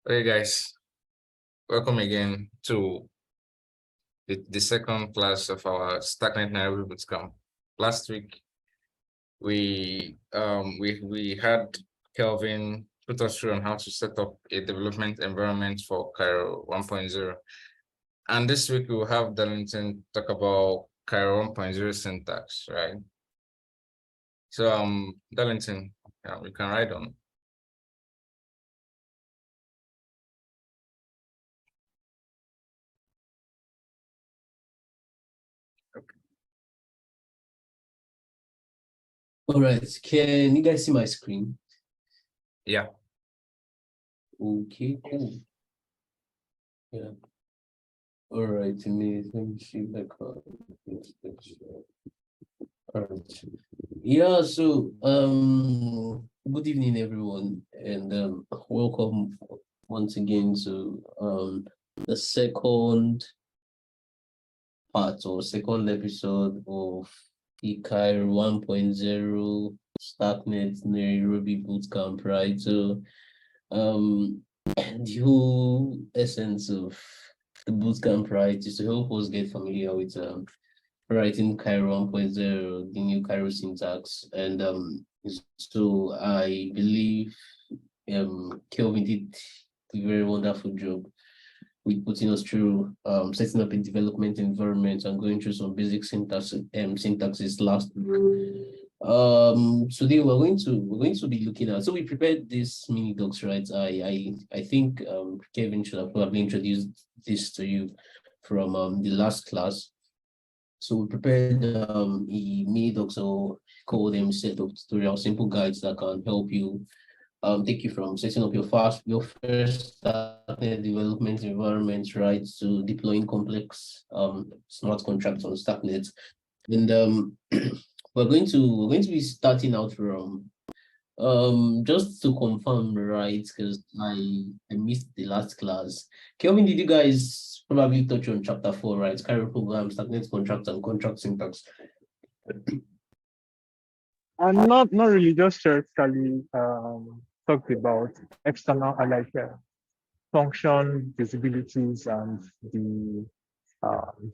Hey guys, welcome again to the second class of our Starknet Nairobi Bootcamp. Last week we had Kelvin put us through on how to set up a development environment for Cairo 1.0. And this week we'll have Darlington talk about Cairo 1.0 syntax, right? So Darlington, you can ride on. All right, can you guys see my screen? Yeah. Okay, cool. Yeah. All right, let me see the card. All right. Yeah, so good evening everyone, and welcome once again to the second part or second episode of the Cairo 1.0 Starknet Nairobi Bootcamp, right? So the whole essence of the bootcamp, right, is to help us get familiar with writing Cairo 1.0, the new Cairo syntax. And so I believe Kelvin did a very wonderful job with putting us through setting up a development environment and going through some basic syntaxes last week. Today we're going to be looking at, so we prepared this mini docs, right? I think Kevin should have probably introduced this to you from the last class. So we prepared a mini docs, or call them set of tutorial simple guides that can help you take you from setting up your first Starknet development environment, right, to deploying complex smart contracts on Starknet. And we're going to be starting out from just to confirm, right, because I missed the last class. Kelvin, did you guys probably touch on chapter 4, right? Cairo program, Starknet contract and contract syntax. I'm not really, just theoretically talked about external function visibilities and the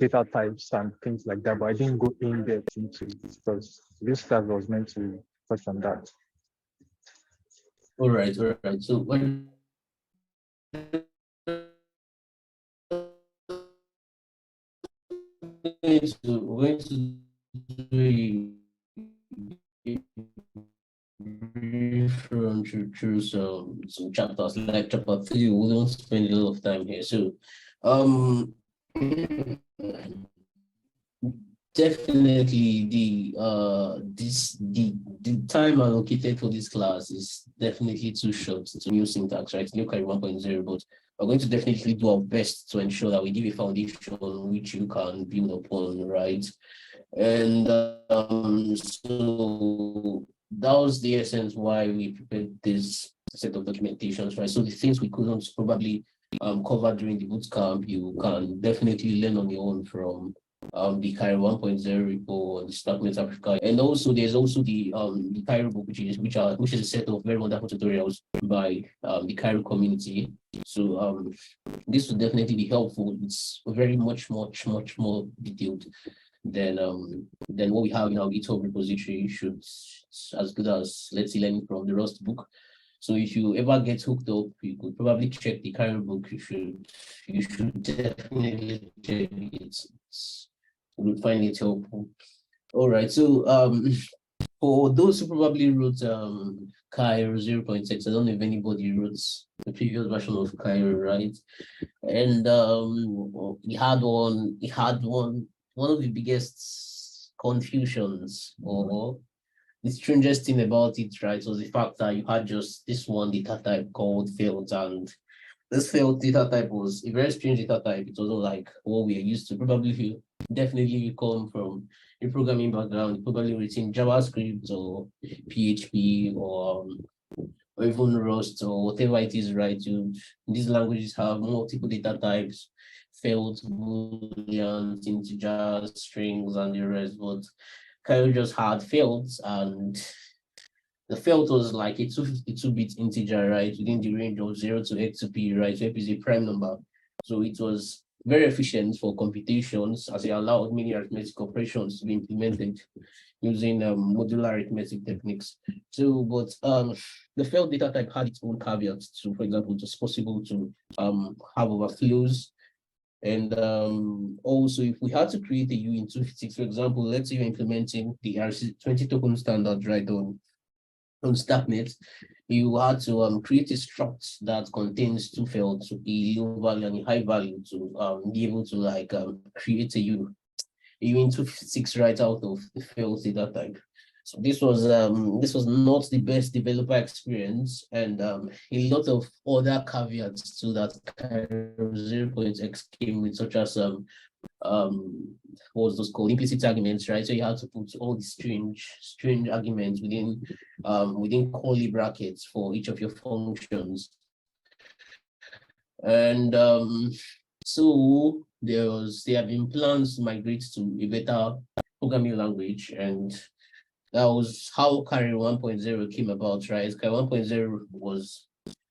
data types and things like that, but I didn't go in depth into it because this class was meant to touch on that. All right. So when we're going to do brief run through some chapters, like chapter 3. We don't spend a lot of time here. So definitely the time allocated for this class is definitely too short to new syntax, right? New Cairo 1.0, but we're going to definitely do our best to ensure that we give a foundation which you can build upon, right? And so that was the essence why we prepared this set of documentations, right? So the things we couldn't probably cover during the bootcamp, you can definitely learn on your own from the Cairo 1.0 repo, the Starknet Africa, and also there's also the Cairo book, which is a set of very wonderful tutorials by the Cairo community. So this will definitely be helpful. It's very much more detailed than what we have in our GitHub repository. Should as good as, let's say, learning from the Rust book. So if you ever get hooked up, you could probably check the Cairo book. You should definitely check it. You will find it helpful. All right. So for those who probably wrote Cairo 0.6, I don't know if anybody wrote the previous version of Cairo, right? And he had one of the biggest confusions, or the strangest thing about it, right, was the fact that you had just this one data type called field, and this field data type was a very strange data type. It wasn't like what we are used to. Probably if you come from a programming background, probably written JavaScript or PHP or even Rust or whatever it is, right? These languages have multiple data types, fields, booleans, integers, strings, and the rest. But Cairo just had fields, and the field was like a 252-bit integer, right, within the range of 0 to x to p, right? So f is a prime number. So it was very efficient for computations as it allowed many arithmetic operations to be implemented using modular arithmetic techniques. So, but the failed data type had its own caveats. So, for example, it was possible to have overflows. And also, if we had to create a U in 256, for example, let's say you're implementing the RC20 token standard right on Starknet, you had to create a struct that contains two fields, a low value and a high value, to be able to like create a U in 256 right out of the field data type. So this was not the best developer experience, and a lot of other caveats to that Cairo 0.x came with, such as what was those called, implicit arguments, right? So you had to put all the strange arguments within curly brackets for each of your functions. And so there have been plans to migrate to a better programming language, and that was how Cairo 1.0 came about, right? Cairo 1.0 was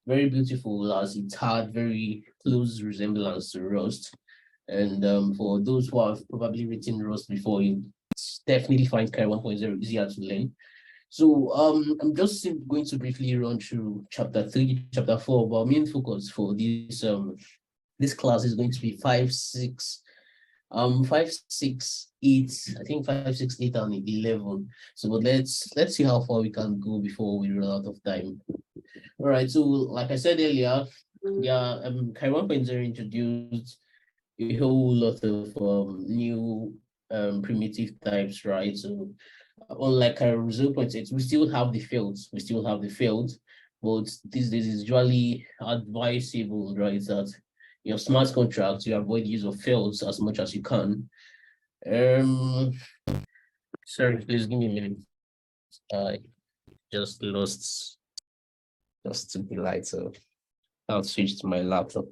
very beautiful as it had very close resemblance to Rust. And for those who have probably written Rust before, you definitely find Cairo 1.0 easier to learn. So I'm just going to briefly run through chapter 3, chapter 4, but our main focus for this class is going to be 5, 6, 5, 6, 8. I think 5, 6, 8, and 11. So but let's see how far we can go before we run out of time. All right. So like I said earlier, yeah, Cairo 1.0 introduced a whole lot of new primitive types, right? So unlike Cairo 0.8, we still have the fields. But these days it's usually advisable, right, that your smart contracts, you avoid use of fields as much as you can. Sorry, please give me a minute. I just lost the light, so I'll switch to my laptop.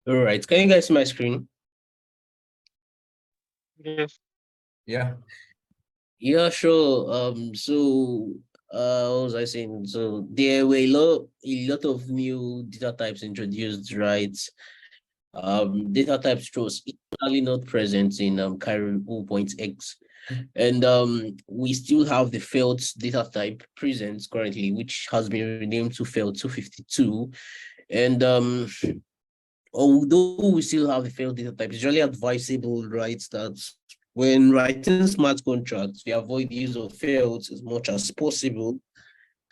All right, can you guys see my screen? Yes. Yeah. Yeah, sure. So what was I saying? So there were a lot of new data types introduced, right? Data types was entirely not present in Cairo 0.x. And we still have the failed data type present currently, which has been renamed to failed 252. And although we still have the failed data type, it's really advisable, right, that when writing smart contracts, we avoid the use of fails as much as possible.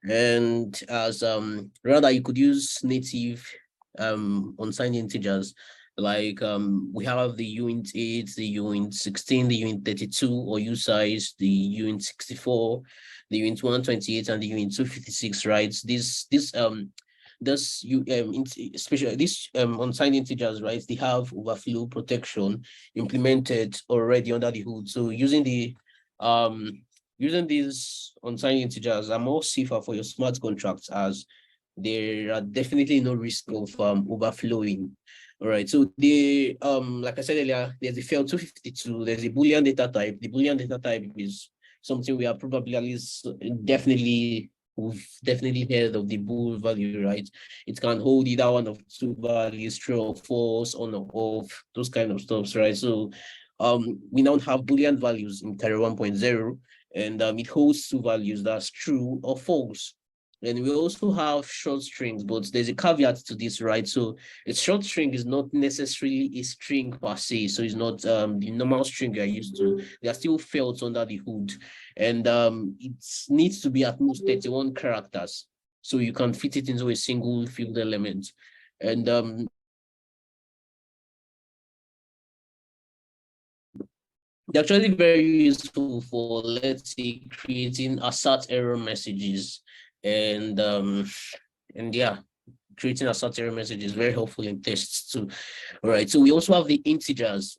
And as rather you could use native unsigned integers, like we have the uint 8, the uint 16, the uint 32, or usize, the uint 64, the uint 128, and the uint 256, right? Especially these unsigned integers, right? They have overflow protection implemented already under the hood. So using these unsigned integers are more safer for your smart contracts, as there are definitely no risk of overflowing. All right. So the like I said earlier, there's a fail 252. There's a Boolean data type. The Boolean data type is something we are probably at least we've definitely heard of the bool value, right? It can hold either one of two values, true or false, on or off, those kind of stuffs, right? So we now have Boolean values in Cairo 1.0, and it holds two values, that's true or false. And we also have short strings, but there's a caveat to this, right? So a short string is not necessarily a string per se. So it's not the normal string you're used to. There are still fields under the hood. And it needs to be at most 31 characters. So you can fit it into a single field element. And they're actually very useful for, let's say, creating assert error messages. And yeah, creating asserted error message is very helpful in tests too. All right, so we also have the integers.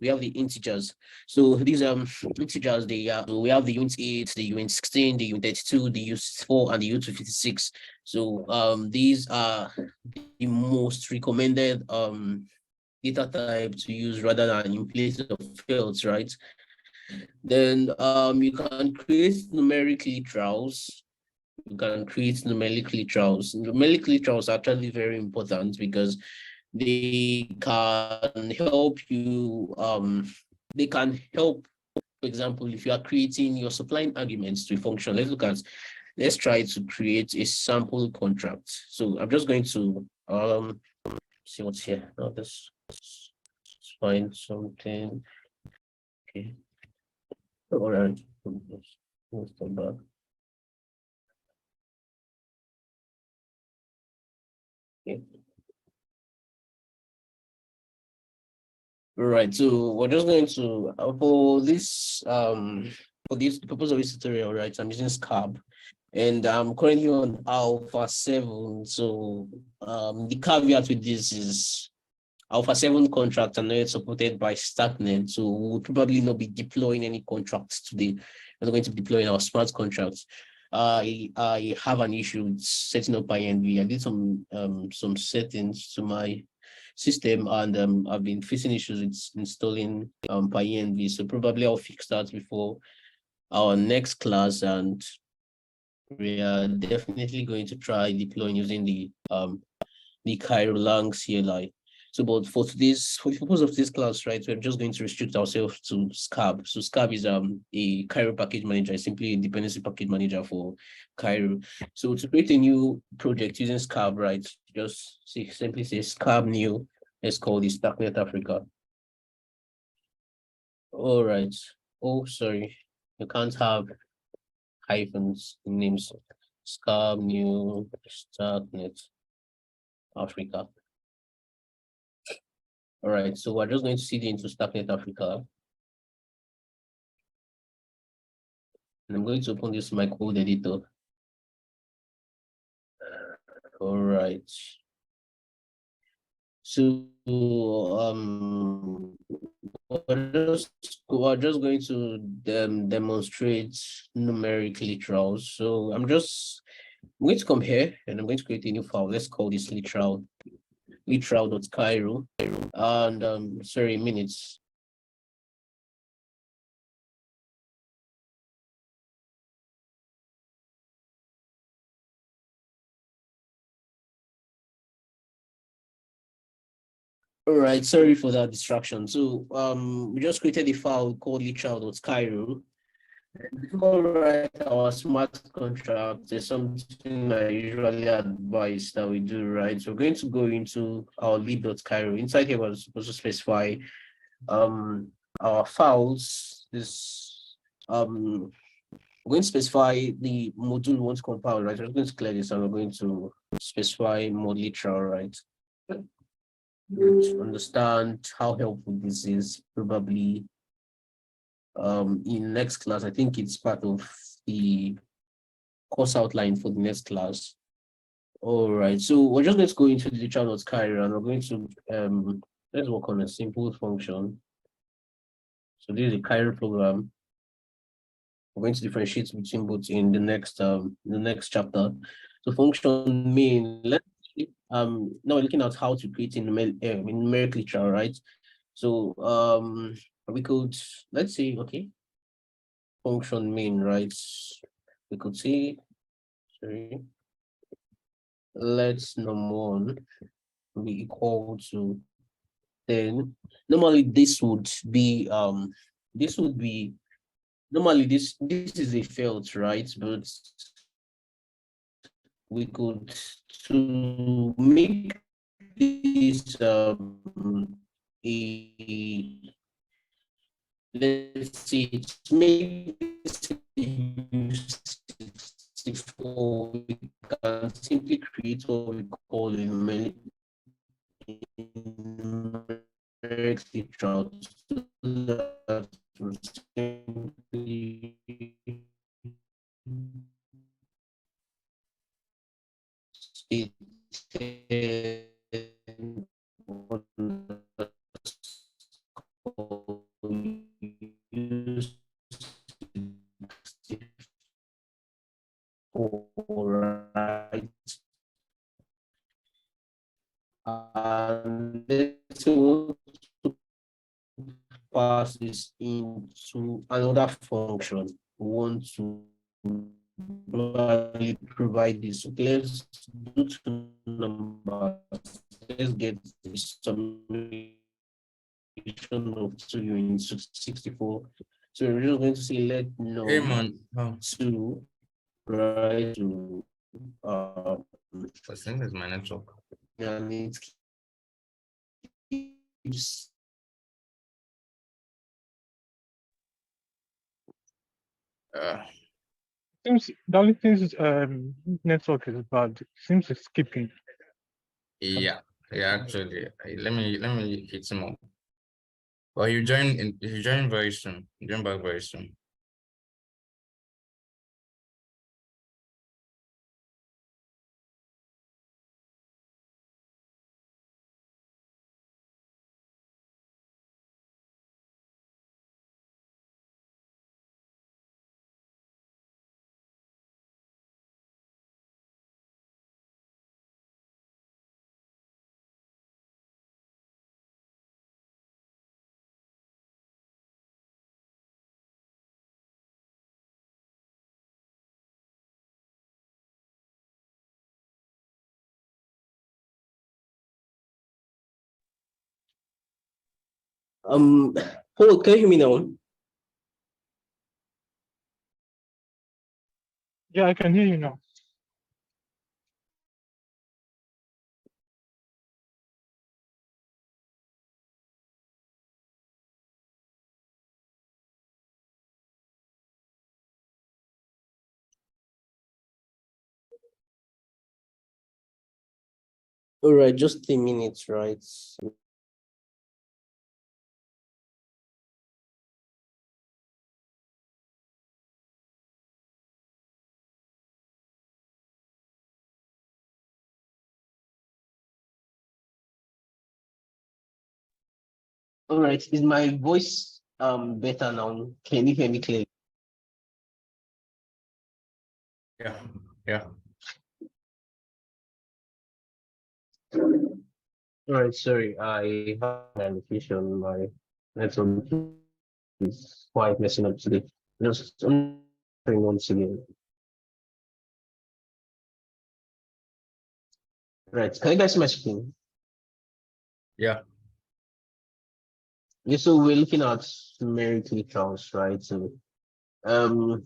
So these integers, they are, so we have the unit 8, the unit 16, the unit 32, the unit 4, and the unit 56. So these are the most recommended data type to use rather than in place of fields, right? Then you can create numeric literals. Numeric literals are actually very important because they can help you, they can help, for example, if you are creating, you're supplying arguments to a function. Let's try to create a sample contract. So I'm just going to see what's here. Now let's find something. Okay. All right. Let's go back. Okay. Right, so we're just going to for this the purpose of this tutorial, right? I'm using Scab, and I'm currently on Alpha 7. So the caveat with this is Alpha 7 contracts are not supported by Starknet, so we'll probably not be deploying any contracts today. We're not going to be deploying our smart contracts. I have an issue with setting up INV. I did some settings to my system, and I've been facing issues with installing PyEnv. So probably I'll fix that before our next class, and we are definitely going to try deploying using the Cairo Lang CLI. So, but for the purpose of this class, right, we're just going to restrict ourselves to Scab. So Scab is a Cairo package manager, simply a dependency package manager for Cairo. So to create a new project using Scab, right, just simply say Scab new. Let's call this Starknet Africa. All right. Oh, sorry, you can't have hyphens in names. Scab new Starknet Africa. All right, so we're just going to cd into Starknet Africa. And I'm going to open this my code editor. All right. So we're just going to demonstrate numeric literals. So I'm going to come here and I'm going to create a new file. Let's call this literal.cairo, and sorry, minutes. All right, sorry for that distraction. So we just created a file called literal.cairo. Before we write our smart contract, there's something I usually advise that we do, right? So we're going to go into our lib.cairo. Inside here, we're supposed to specify our files. We're going to specify the module we want to compile, right? We're going to clear this and we're going to specify mod literal, right? To understand how helpful this is, probably in next class. I think it's part of the course outline for the next class. All right, so we're just going to go into the literal.cairo and we're going to let's work on a simple function. So this is a Cairo program. We're going to differentiate between both in the next chapter. So function main. Let's now we're looking at how to create a numeric literal, right? So we could, let's say, okay, function main, right? We could say, sorry, let's num1 be equal to 10. Normally this would be normally this is a felt, right? But we could, to make this let's see, to make this 64, we can simply create what we call a numeric literal, so that we simply state use 64, right? And let's want to pass this into another function. We want to provide this. Okay, let's do two numbers. Let's get the summation of 2 in 64. So we're just going to say let Hey num man, oh, 2 right to I think it's my network. and it keeps Seems the only thing is network is bad. Seems it's skipping. Yeah, actually, let me hit him up. Well, you join very soon. You join back very soon. Paul, can you hear me now? Yeah, I can hear you now. All right, just a minute, right? All right, is my voice better now? Can you hear me clearly? Yeah, yeah. All right, sorry, I have an location. My network is quite messing up today. Just once again. Right, can you guys see my screen? Yeah. Yeah, so we're looking at numeric literals, right? So um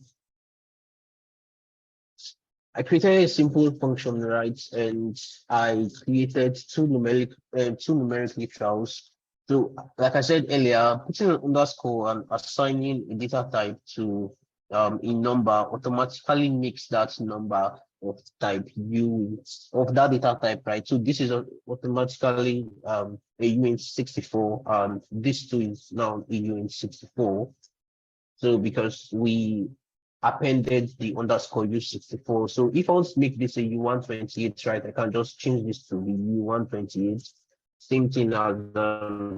I created a simple function, right? And I created two numeric literals. So, like I said earlier, putting an underscore and assigning a data type to a number automatically makes that number of type U of that data type, right? So this is automatically a UN64, and this too is now a UN64. So because we appended the underscore U64. So if I want to make this a U128, right, I can just change this to the U128. Same thing as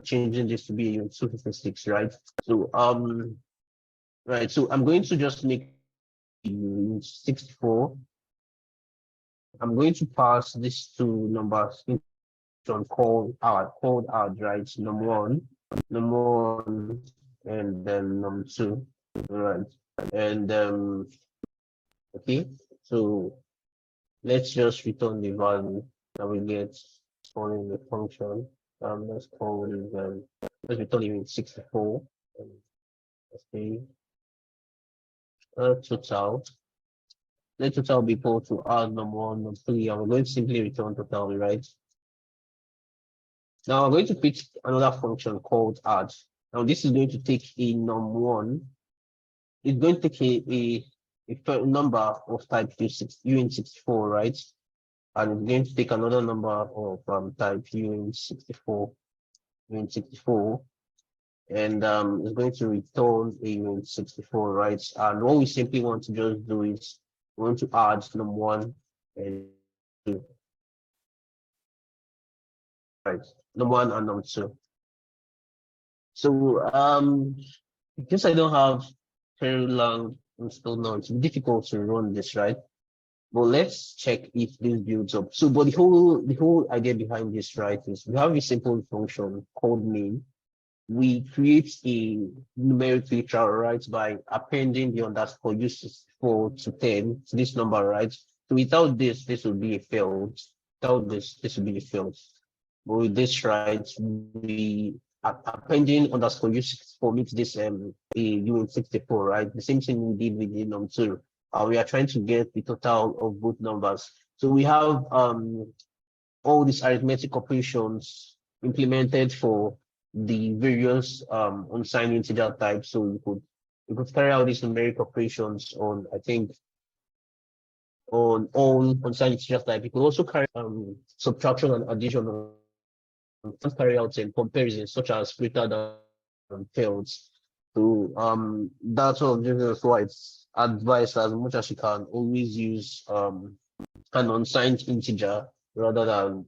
changing this to be a U256, right? So right, so I'm going to just make U64. I'm going to pass these two numbers into called add, right? Number one, and then number two, right? And okay, so let's just return the value that we get following the function. Let's call it let's return it with 64. Okay, total. Let total be equal to add number one, number three, and we're going to simply return total, right? Now I'm going to pick another function called add. Now this is going to take a num1. It's going to take a number of type UN64, right? And it's going to take another number of type UN64, and it's going to return a UN64, right? And what we simply want to just do is we want to add num1 and 2, right? Num1 and num2. So because I don't have very long install now, it's difficult to run this, right? But let's check if this builds up. So, but the whole idea behind this, right, is we have a simple function called main. We create a numeric literal, right, by appending the underscore use 4 to 10 to this number, right? So without this, this would be a failed. Without this, this would be a failed. But with this, right, we appending underscore use 4 makes this a UN64, right? The same thing we did with the num2. We are trying to get the total of both numbers. So we have all these arithmetic operations implemented for the various unsigned integer types. So you could carry out these numeric operations on, I think, on all unsigned integer type. You could also carry subtraction and addition on carry out in comparison, such as greater than fails. So that's one of the reasons why it's advised as much as you can always use an unsigned integer rather than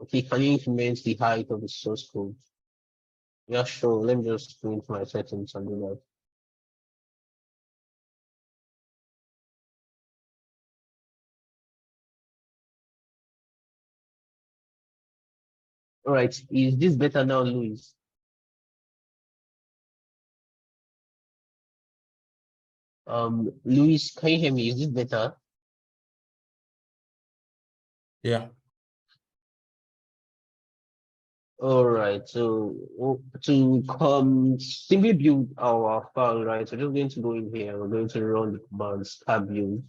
okay, can you increment the height of the source code? Yeah, sure. Let me just go into my settings and do that. All right, is this better now, Louis? Louis, can you hear me? Is this better? Yeah. All right, so to simply build our file, right? So just going to go in here. We're going to run the commands tab build.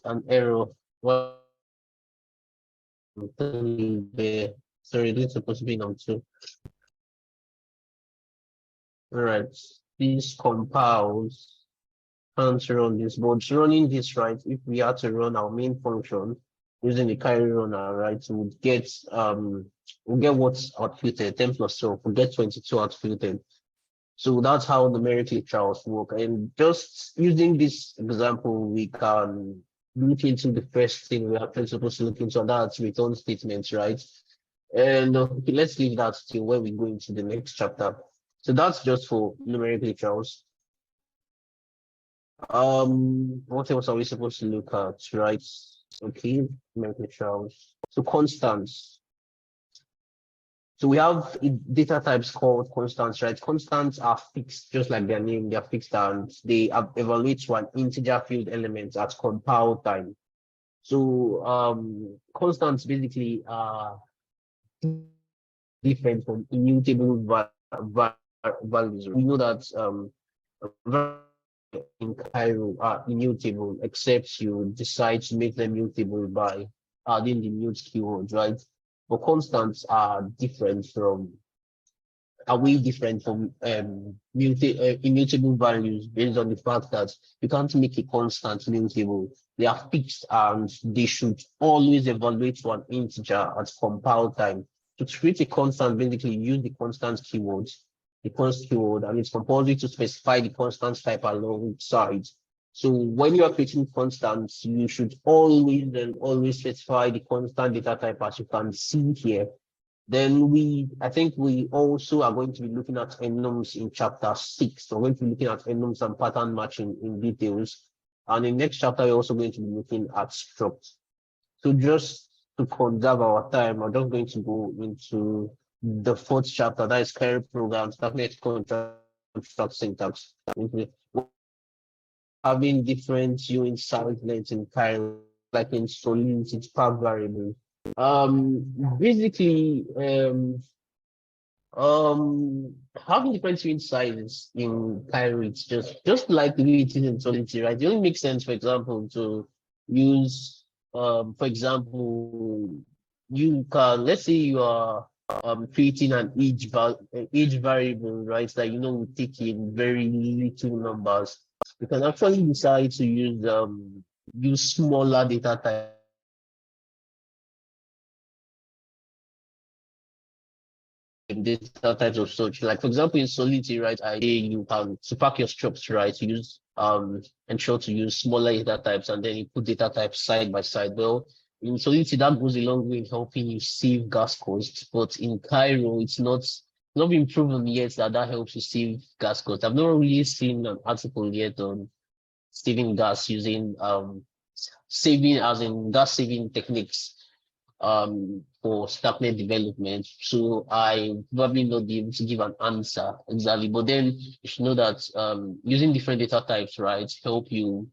An error. Well, sorry, this is supposed to be num2. All right, this compiles. Can't run this, but running this, right, if we had to run our main function using the carry runner, right, we would get what's outputted 10 plus 12, we'll get 22 outputted. So that's how numeric literals work. And just using this example, we can look into the first thing we are actually supposed to look into, and that's return statements, right? And okay, let's leave that till when we go into the next chapter. So that's just for numeric literals. What else are we supposed to look at, right? Okay, numeric literals. So constants. So we have data types called constants, right? Constants are fixed, just like their name, they're fixed, and they evaluate one integer field element at compile time. So constants basically are different from immutable values. We know that in Cairo are immutable, except you decide to make them mutable by adding the mute keyword, right? But constants are way different from immutable values, based on the fact that you can't make a constant mutable. They are fixed and they should always evaluate one integer at compile time. To create a constant, basically use the constant keyword, and it's compulsory to specify the constant type alongside. So when you are creating constants, you should always specify the constant data type, as you can see here. Then I think we also are going to be looking at enums in chapter 6. So we're going to be looking at enums and pattern matching in details. And in next chapter, we're also going to be looking at structs. So just to conserve our time, I'm just going to go into the fourth chapter, that is Cairo programs, Starknet construct syntax. Having different UN size lengths in Cairo, like in Solidity, it's part variable. Basically, having different UN sizes in Cairo, it's just like the way it is in Solidity, right? It only makes sense, for example, to use, for example, you can, let's say you are creating an age variable, right? That will take in very little numbers. You can actually decide to use smaller data type. Data types of such, like for example in Solidity, right? You can to pack your structs, right? Use ensure to use smaller data types, and then you put data types side by side. Well, in Solidity, that goes a long way in helping you save gas costs, but in Cairo, it's not been proven yet that helps you save gas costs. I've not really seen an article yet on saving gas using saving as in gas saving techniques for Starknet development. So I probably not be able to give an answer exactly, but then you should know that using different data types, right, help you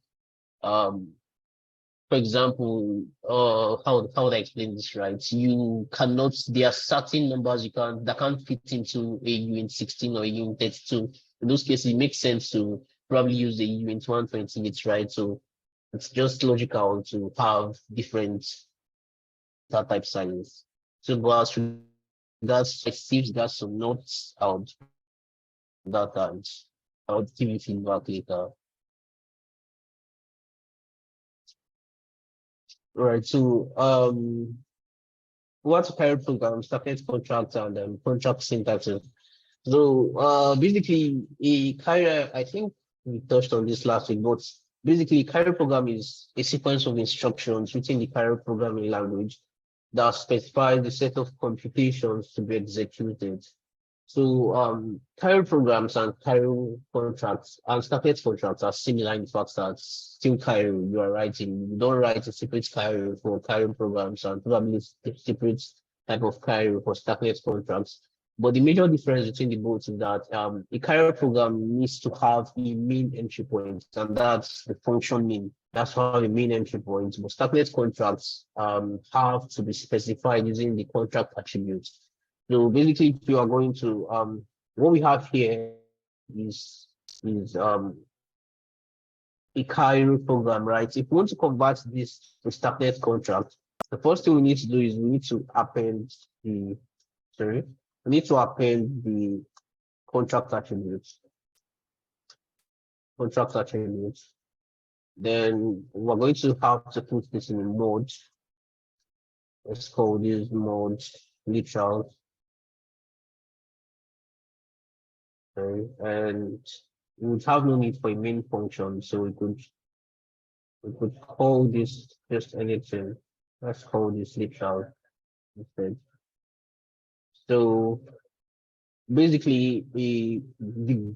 for example, how would I explain this, right? You cannot, there are certain numbers that can't fit into a UN16 or a UN32. In those cases, it makes sense to probably use the UN128, right? So it's just logical to have different data type sizes. So but as regards receives got some notes out that and I'll give you feedback later. Right. So what's Cairo program, Starknet contracts and contract syntaxes. So basically a Cairo, I think we touched on this last week, but basically Cairo program is a sequence of instructions within the Cairo programming language that specifies the set of computations to be executed. So Cairo programs and Cairo contracts and Starknet contracts are similar in the fact that still Cairo you are writing. You don't write a separate Cairo for Cairo programs and probably a separate type of Cairo for Starknet contracts. But the major difference between the both is that a Cairo program needs to have a main entry point, and that's the function main. That's how the main entry point. But Starknet contracts have to be specified using the contract attributes. So basically, if you are going to what we have here is a Cairo program, right? If we want to convert this to Starknet contract, the first thing we need to do is we need to append the contract attributes. Then we're going to have to put this in a mode. Let's call this mode literal. Okay, and we would have no need for a main function, so we could call this just anything. Let's call this literal instead. So basically, the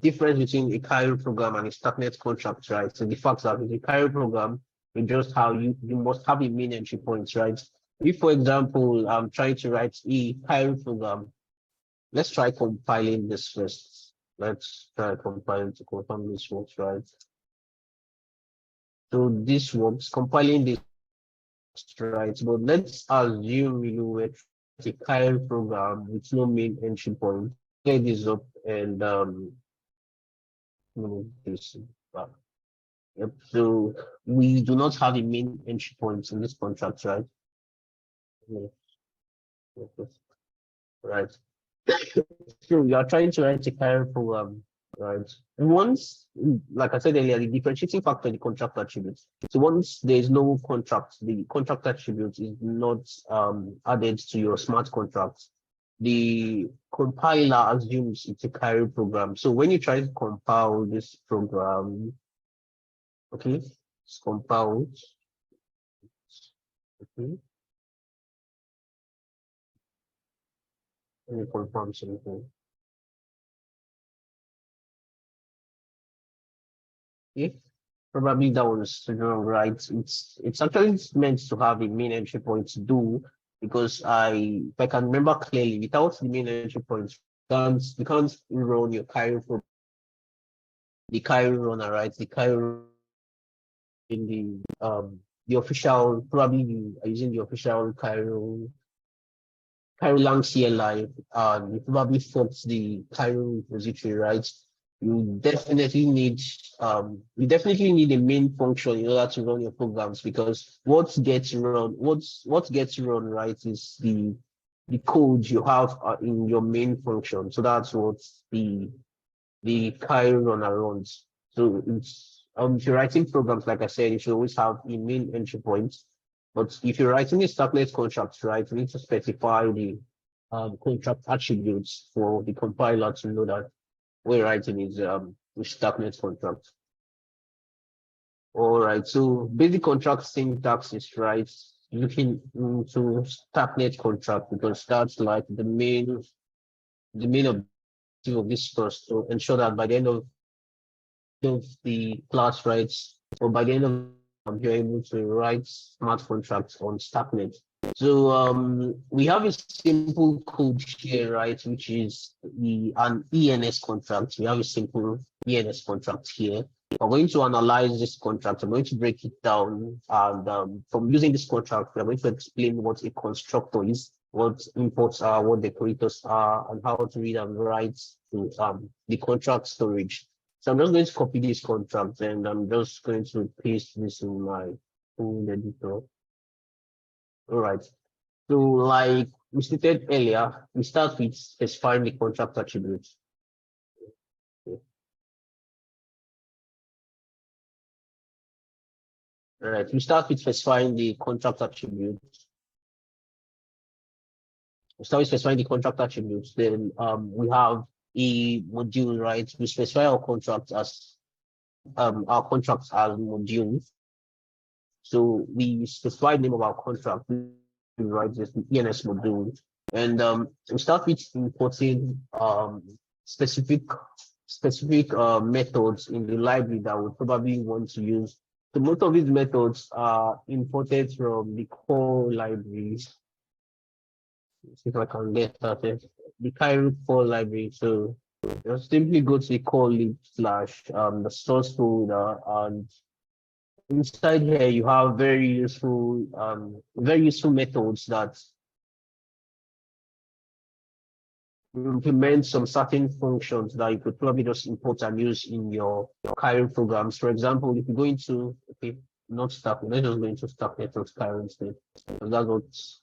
difference between a Cairo program and a Starknet contract, right? So the fact that with a Cairo program, you just how you must have a main entry point, right? If, for example, I'm trying to write a Cairo program, let's try compiling this first. Let's try compiling to confirm this works, right? So this works, compiling this, right? But let's assume we're a Cairo program with no main entry point. Get this up and this. Yep. So we do not have a main entry point in this contract, right? Right. So you are trying to write a Cairo program, right? Once, like I said earlier, the differentiating factor in the contract attributes. So once there is no contract, the contract attribute is not added to your smart contract. The compiler assumes it's a Cairo program. So when you try to compile this program, okay, it's compiled. Okay. Let me confirm something. Okay. Probably that was wrong, right? It's actually meant to have a main entry point to do because if I can remember clearly, without the main entry point, you can't run your Cairo for the Cairo runner, right? The Cairo in the official, probably you are using the official Cairo lang CLI, you probably forked the Cairo repository, right? You definitely need a main function in order to run your programs because what gets run, right, is the code you have in your main function. So that's what the Cairo runner runs. So it's if you're writing programs, like I said, you should always have a main entry point. But if you're writing a Starknet contract, right, you need to specify the contract attributes for the compiler to know that we're writing is with Starknet contract. All right. So basic contract syntax is right. Looking into Starknet contract because that's like the main objective of this course to ensure that by the end of the class, right, or by the end of you're able to write smart contracts on Starknet. So we have a simple code here, right, which is an ENS contract. We have a simple ENS contract here. We're going to analyze this contract. I'm going to break it down, and from using this contract, we're going to explain what a constructor is, what imports are, what decorators are, and how to read and write to the contract storage. So I'm just going to copy this contract and I'm just going to paste this in my code editor. All right. So like we stated earlier, we start with specifying the contract attributes. All right. We start with specifying the contract attributes. We start with specifying the contract attributes. Then we have a module, right? We specify our contracts as modules. So we specify the name of our contract, we write this ENS module, and we start with importing specific methods in the library that we probably want to use. So most of these methods are imported from the core libraries. Let's see if I can get started. The Cairo core library. So just simply go to the core lib / the source folder, and inside here you have very useful methods that implement some certain functions that you could probably just import and use in your Cairo programs. For example, if you go into not Starknet, let's just go into Starknet or Cairo instead. So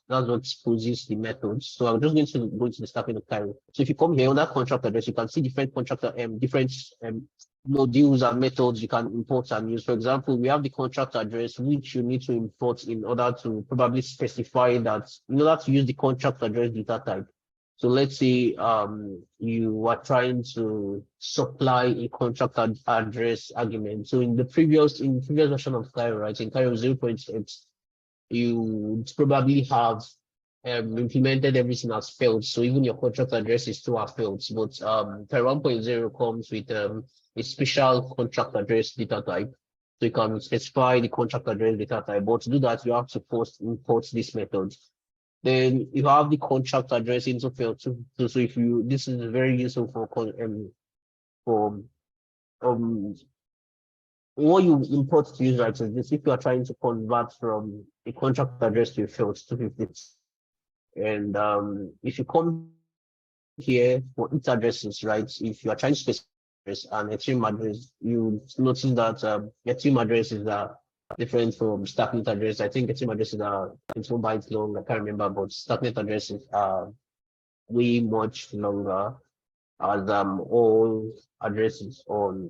that's what exposes the methods. So I'm just going to go into the Starknet of Cairo. So if you come here on that contract address, you can see different contractor different modules and methods you can import and use. For example, we have the contract address, which you need to import in order to probably specify that in order to use the contract address data type. So let's say you are trying to supply a contract address argument. So in the previous version of Cairo, right, in Cairo 0.8, you would probably have implemented everything as fields. So even your contract address is still a fields. But Cairo 1.0 comes with a special contract address data type. So you can specify the contract address data type. But to do that, you have to first import this method. Then you have the contract address into field too. So if you, this is very useful for what you import to use, right, is this if you are trying to convert from a contract address to a field 250. And if you come here for each addresses, right, if you are trying to specify an Ethereum address, you notice that Ethereum address is different from Starknet address. I think Ethereum addresses are 21 bytes long. I can't remember, but Starknet addresses are way much longer, as all addresses on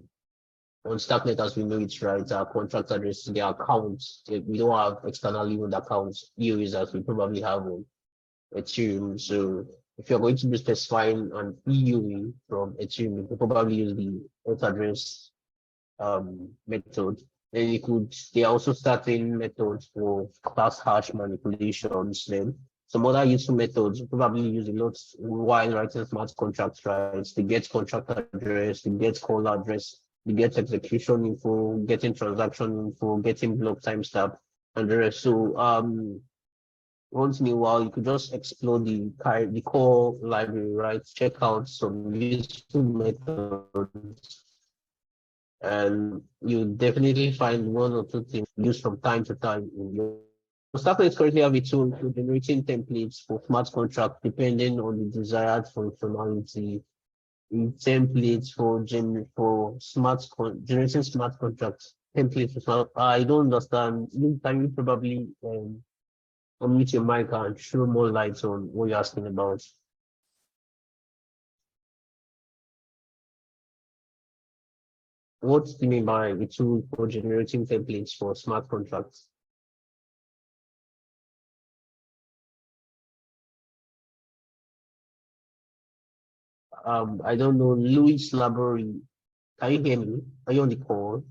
Starknet as we know it, right, are contract addresses, their accounts. We don't have externally owned accounts, EOs, as we probably have on Ethereum. So if you're going to be specifying an EUE from Ethereum, you could probably use the auth address method. Then they are also starting methods for class hash manipulations. Then some other useful methods probably use a lot while writing smart contracts, right? The get contract address, the get call address, the get execution info, getting transaction info, getting block timestamp, and the rest. So once in a while, you could just explore the core library, right? Check out some useful methods, and you definitely find one or two things used from time to time in your Starknet currently have a tool for generating templates for smart contracts depending on the desired functionality. Templates for generating smart contracts. Templates. I don't understand. Can you probably unmute your mic and show more light on what you're asking about? What do you mean by a tool for generating templates for smart contracts? I don't know. Louis Laborie, can you hear me? Are you on the call?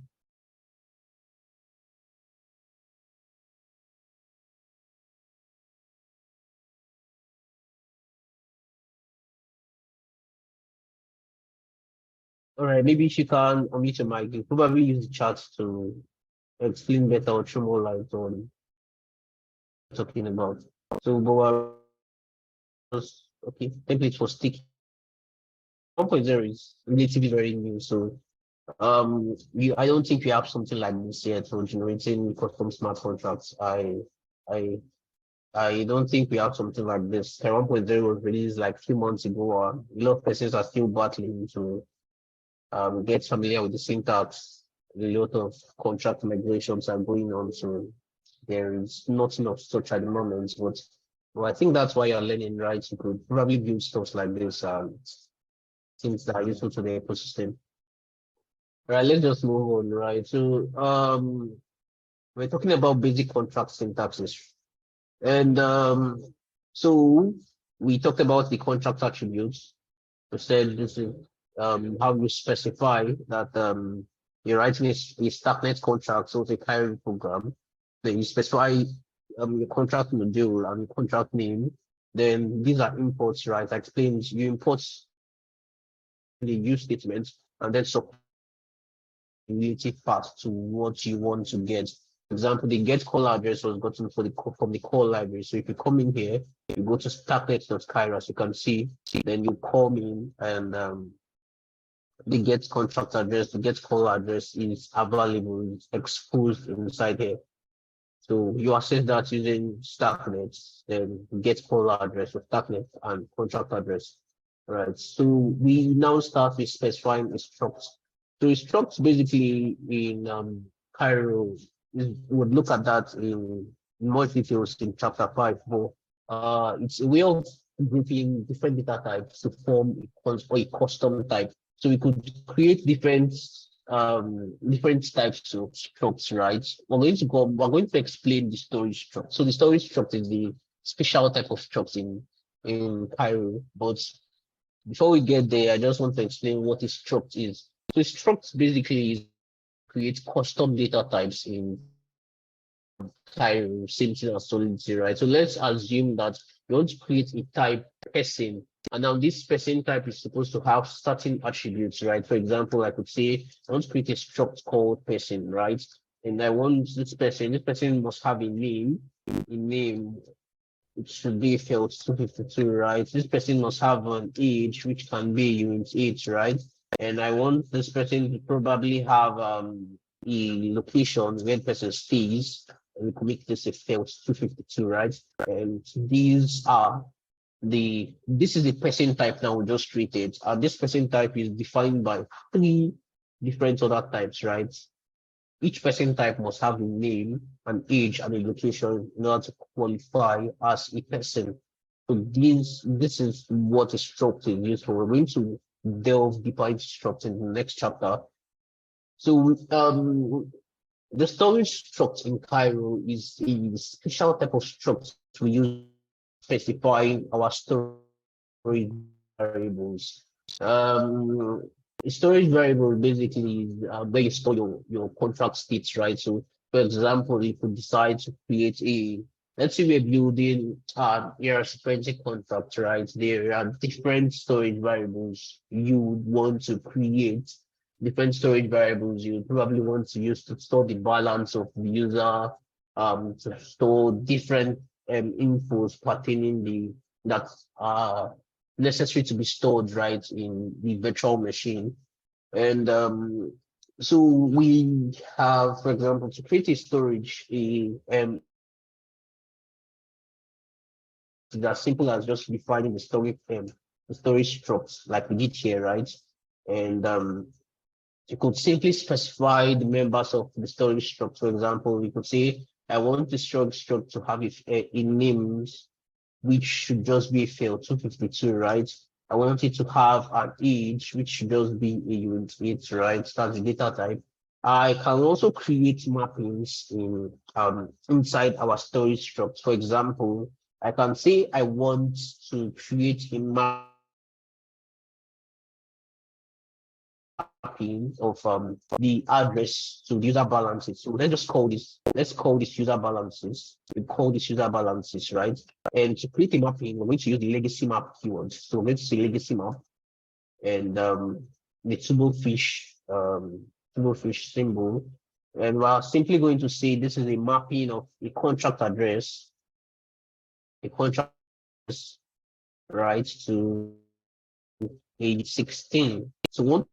All right, maybe if you can unmute your mic, you probably use the chat to explain better or throw more light on what we're talking about. So, okay, template for sticky 1.0 is relatively very new. So, I don't think we have something like this yet for generating custom smart contracts. I I don't think we have something like this. 1.0 was released like a few months ago. A lot of persons are still battling to get familiar with the syntax. A lot of contract migrations are going on, so there is nothing of such at the moment. But well, I think that's why you're learning, right? You could probably build stuff like this, things that are useful to the ecosystem. All right, let's just move on, right? So we're talking about basic contract syntaxes. And so we talked about the contract attributes. We said this is how you specify that you're writing a Starknet contract, so it's a Cairo program. Then you specify your contract module and your contract name. Then these are imports, right? I explained you import the use statements and then relative path to what you want to get. For example, the get call address was gotten from the call library. So if you come in here, you go to starknet.cairo, as you can see, then you come in and the get contract address, the get call address is available, it's exposed inside here. So you access that using Starknet, then get call address of Starknet and contract address. Right. So we now start with specifying structs. So structs basically in Cairo would look at that in more details in chapter 5. But it's a way of grouping different data types to form a custom type. So we could create different types of structs, right? We're going to explain the storage struct. So the storage struct is the special type of struct in Cairo, but before we get there, I just want to explain what a struct is. So structs basically is create custom data types in Cairo, same thing as Solidity, right? So let's assume that you want to create a type person, and now this person type is supposed to have certain attributes, right? For example, I could say I want to create a struct called person, right? And I want this person must have a name. It should be field 252, right? This person must have an age, which can be unit 8, right? And I want this person to probably have a location where the person stays. And we can make this a field 252, right? And this is the person type now we just created. This person type is defined by 3 different other types, right? Each person type must have a name, an age, and a location in order to qualify as a person. So this is what a struct is used for. We're going to delve deeper into struct in the next chapter. So the storage struct in Cairo is a special type of struct we use specifying our storage variables. A storage variable basically is where you store your contract states, right? So, for example, if you decide to create let's say we're building ERC20 contract, right? There are different storage variables you would want to create. Different storage variables you probably want to use to store the balance of the user, to store different infos pertaining that are necessary to be stored, right, in the virtual machine. And so we have, for example, to create a storage, it's as simple as just defining the storage structs like we did here, right? And you could simply specify the members of the storage struct. For example, we could say, I want the storage struct to have a names, which should just be a field 252, right? I want it to have an age, which should just be a unit 8, right? That's the data type. I can also create mappings in inside our storage struct. For example, I can say I want to create a map of the address to the user balances. So let's call this user balances. We call this user balances, right? And to create a mapping, we're going to use the legacy map keyword. So let's say legacy map. And the tuple fish symbol. And we're simply going to say this is a mapping of a contract address, right, to page 16. So what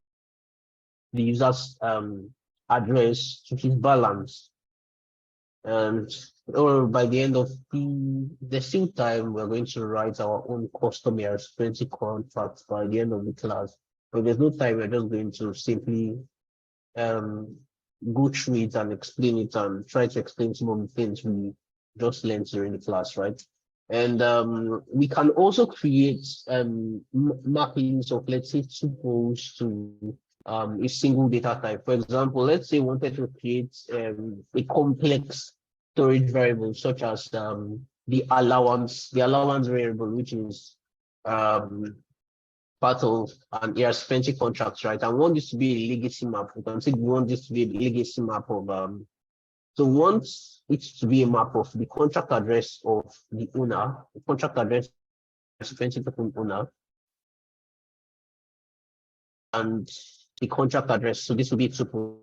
the user's address to his balance. And or by the end of the same time, we're going to write our own custom ERS-20 contracts by the end of the class. But there's no time, we're just going to simply go through it and explain it and try to explain some of the things we just learned during the class, right? And we can also create mappings of, let's say, tuples to a single data type. For example, let's say we wanted to create a complex storage variable such as the allowance variable, which is part of an ERS-20 contract, right? I want this to be a legacy map. We can say we want this to be a legacy map of so we want it to be a map of the contract address of the owner, the contract address ERS-20 token owner, and the contract address. So this will be tuple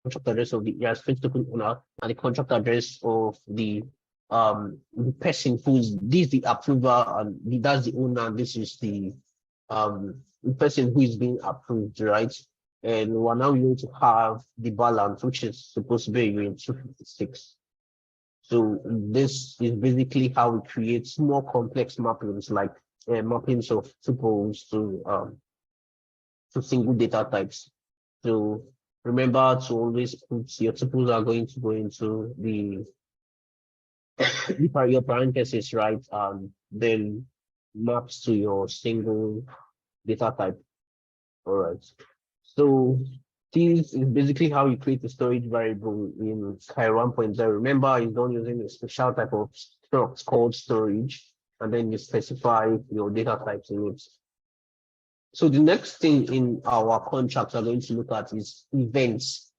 contract address of the ERS-20 token owner and the contract address of the person who's the approver, and that's the owner, and this is the person who is being approved, right? And we're now going to have the balance, which is supposed to be in 256. So this is basically how we create more complex mappings, like mappings of tuples to single data types. So remember to always put your tuples are going to go into the your parentheses, right? Then maps to your single data type. All right. So this is basically how you create a storage variable in Cairo 1.0. Remember, it's done using a special type of struct called storage, and then you specify your data types in it. So the next thing in our contracts we're going to look at is events.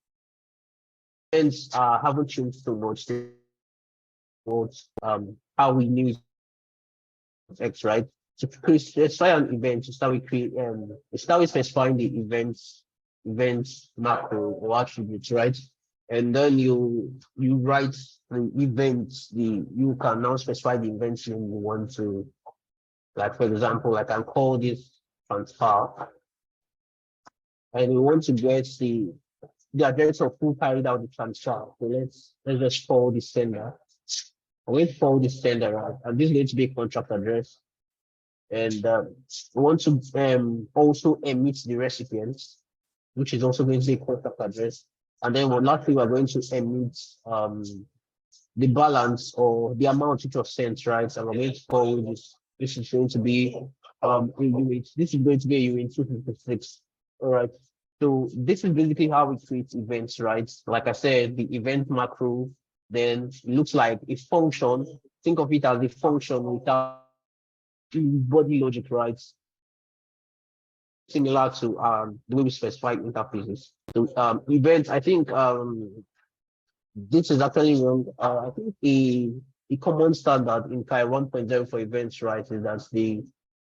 Events haven't changed so much. How we use X, right? To specify an event, to start with specifying the events macro or attributes, right? And then you write the events. You can now specify the events you want to, like for example, I can call this transfer, and we want to get the address of who carried out the transfer. So let's just call the sender. I'm going to call the sender out, and this is going to be a contract address. And we want to also emit the recipient, which is also going to be a contract address. And then lastly, we're going to emit the balance or the amount which was sent, right? And we're going to call this. This is going to be this is going to be a UA 256. All right. So this is basically how we create events, right? Like I said, the event macro then looks like a function. Think of it as a function without body logic, right? Similar to the way we specify interfaces. So events, I think this is actually wrong. I think a common standard in Cairo 1.0 for events, right, is that the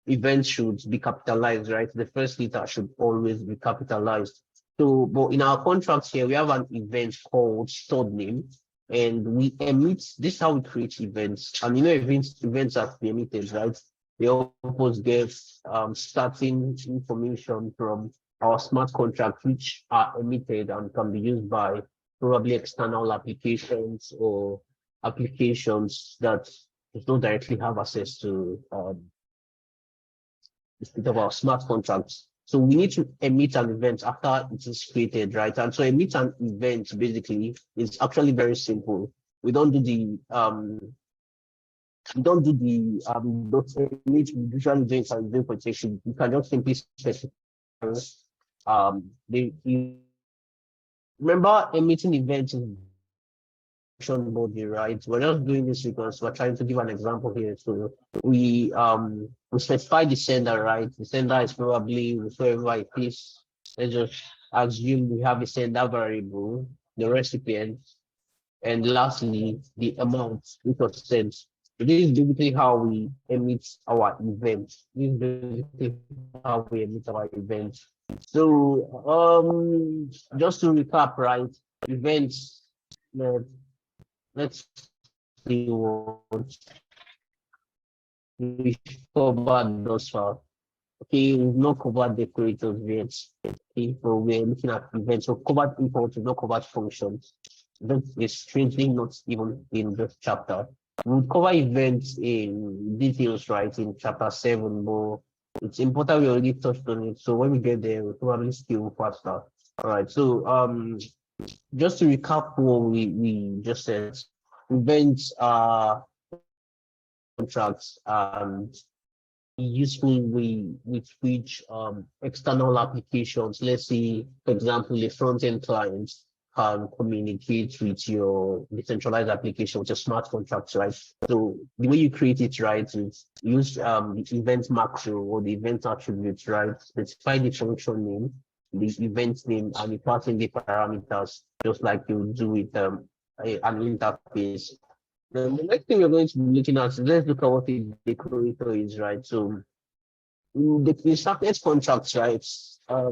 event should be capitalized, right? The first letter should always be capitalized. So, but in our contracts here, we have an event called stored name, and we emit. This is how we create events. And events are emitted, right? They always get starting information from our smart contracts, which are emitted and can be used by probably external applications or applications that don't directly have access to the state of our smart contracts. So we need to emit an event after it is created, right? And so emit an event basically is actually very simple. We don't do the emit usually doing some doing protection. You can just simply specify remember emitting events in body, right? We're just doing this because we're trying to give an example here. So we specify the sender, right? The sender is probably whoever it is. Let's just assume we have a sender variable, the recipient, and lastly the amount which was sent. So this is basically how we emit our event. This is basically how we emit our event. So just to recap, right? Events. Let's see what we covered thus far. Okay, we've not covered decorators yet. Okay, so we're looking at events. So covered imports, we've not covered functions. That is strangely not even in this chapter. We'll cover events in details, right, in chapter 7, but it's important we already touched on it. So when we get there, we'll probably skill faster. All right. So just to recap what we just said, events are contracts and useful way with which external applications, let's say, for example, a front-end client can communicate with your decentralized application, with your smart contracts, right? So the way you create it, right, is use the event macro or the event attributes, right? Specify the function name, the event name, and the passing the parameters, just like you do with an interface. The next thing we're going to be looking at is let's look at what a decorator is, right? So the Starknet contracts, right? A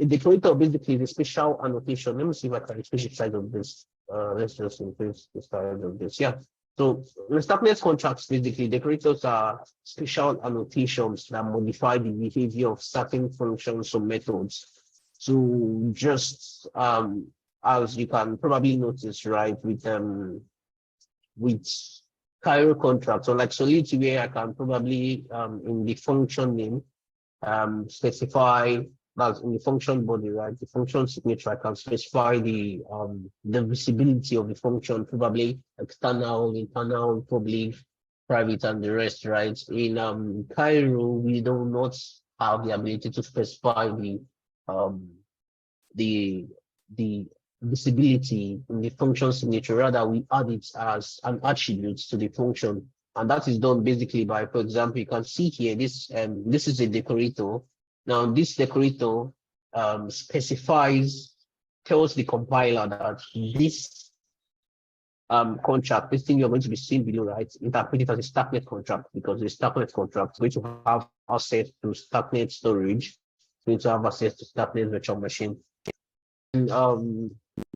decorator basically is a special annotation. Let me see if I can increase the size of this. Let's just increase the size of this. Yeah. So the Starknet contracts basically decorators are special annotations that modify the behavior of certain functions or methods. So just as you can probably notice, right, with Cairo contracts or like Solidity, where I can probably in the function name specify that in the function body, right? The function signature, I can specify the visibility of the function, probably external, internal, public, private, and the rest, right? In Cairo, we do not have the ability to specify um the the visibility in the function signature. Rather, we add it as an attribute to the function. And that is done basically by, for example, you can see here, this is a decorator. Now, this decorator tells the compiler that this contract, this thing you're going to be seeing below, right, interpret it as a Starknet contract, because the Starknet contract is going to have access to Starknet storage, going to have access to Starknet virtual machine.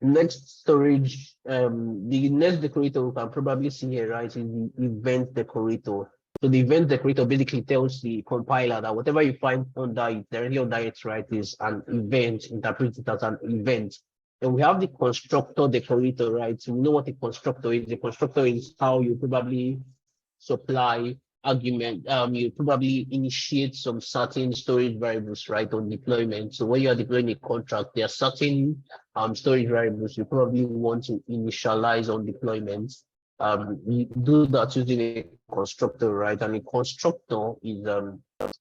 Next storage, the next decorator we can probably see here, right, is the event decorator. So the event decorator basically tells the compiler that whatever you find under it, directly under it, right, is an event, interpret it as an event. And we have the constructor decorator, right? So we know what a constructor is. The constructor is how you probably supply argument, you probably initiate some certain storage variables, right, on deployment. So when you are deploying a contract, there are certain storage variables you probably want to initialize on deployment. You do that using a constructor, right? And a constructor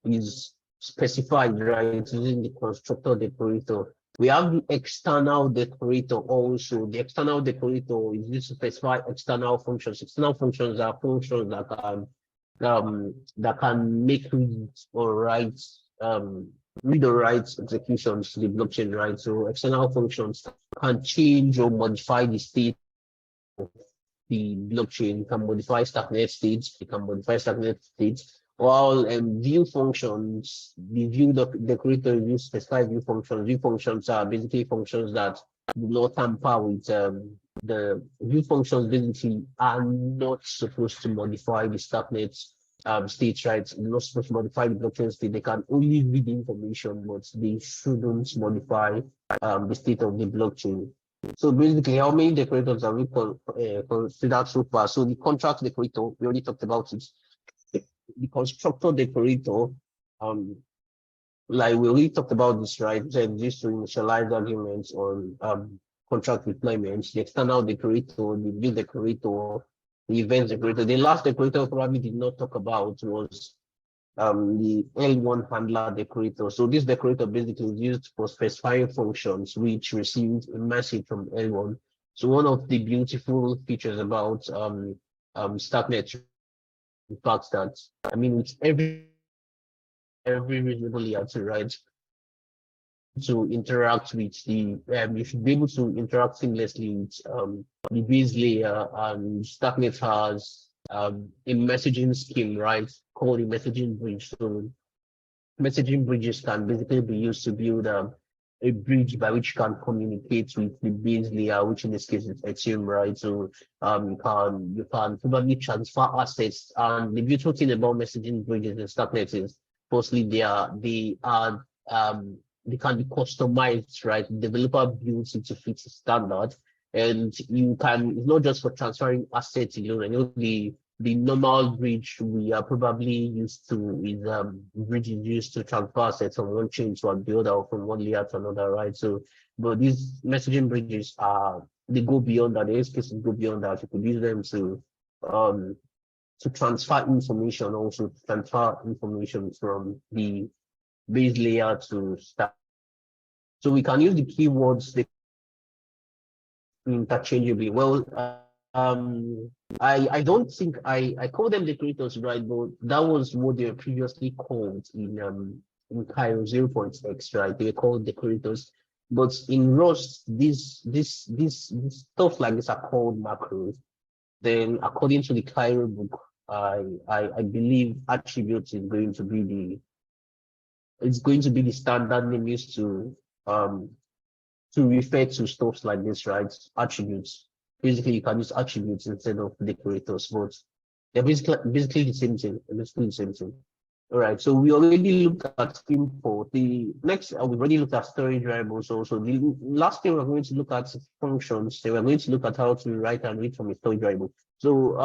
is specified, right, using the constructor decorator. We have the external decorator also. The external decorator is used to specify external functions. External functions are functions that can make read or write executions to the blockchain, right? So external functions can change or modify the state of the blockchain, can modify Starknet states, it can modify Starknet states. While view functions, the view decorator use specified view functions. View functions are basically functions that do not tamper with the view functions basically are not supposed to modify the Starknet states, right? They're not supposed to modify the blockchain state. They can only read information, but they shouldn't modify the state of the blockchain. So basically, how many decorators have we considered so far? So the contract decorator, we already talked about it. The constructor decorator, like we already talked about this, right? Then this to initialize arguments on contract deployments, the external decorator, the view decorator, the event decorator. The last decorator probably did not talk about was the L1 handler decorator. So this decorator basically is used for specifying functions which receive a message from L1. So one of the beautiful features about Starknet, in fact, that I mean, with every reasonable answer, right, to interact with the you should be able to interact seamlessly with the base layer, and Starknet has a messaging scheme, right, called the messaging bridge. So messaging bridges can basically be used to build a bridge by which you can communicate with the base layer, which in this case is Ethereum, right? So you can probably transfer assets. And the beautiful thing about messaging bridges in Starknet is firstly they can be customized, right? The developer builds it to fit the standard. And you can, it's not just for transferring assets, you know, I know the normal bridge we are probably used to is bridges used to transfer assets from one chain to another or from one layer to another, right? So, but these messaging bridges they go beyond that. The use cases go beyond that. You could use them to transfer information, also to transfer information from the base layer to stack. So we can use the keywords interchangeably. Well, I don't think I call them decorators, right? But that was what they were previously called in Cairo 0.x, right? They were called decorators. But in Rust, these stuff like this are called macros. Then according to the Cairo book, I believe attributes is going to be the standard name used to refer to stuff like this, right? Attributes. Basically, you can use attributes instead of decorators, but they're basically the same thing. Basically the same thing. All right. So we already looked at import. The next, we've already looked at storage variables. Also, the last thing we're going to look at functions. So we're going to look at how to write and read from a storage variable. So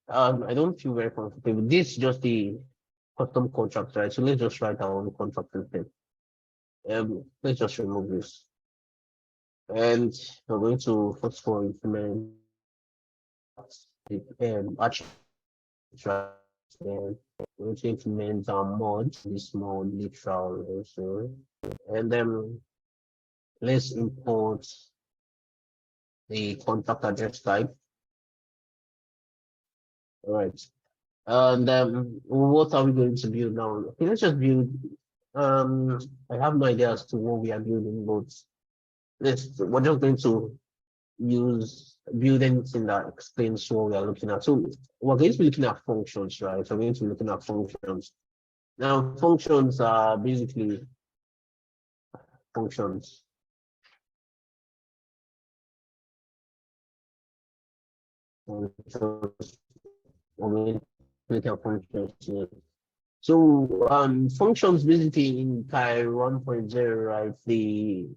I don't feel very comfortable. This is just the custom contract, right? So let's just write our own contract instead. Let's just remove this. And we're going to first of all implement attributes. Then we're going to implement our mod, this mod literal also. And then let's import the contract address type. All right. And what are we going to build now? Okay, let's just build. I have no idea as to what we are building, but we're just going to build anything that explains what we are looking at. So we're going to be looking at functions, right? So we're going to be looking at functions. Now, functions are basically functions. So functions basically in Cairo 1.0, right? They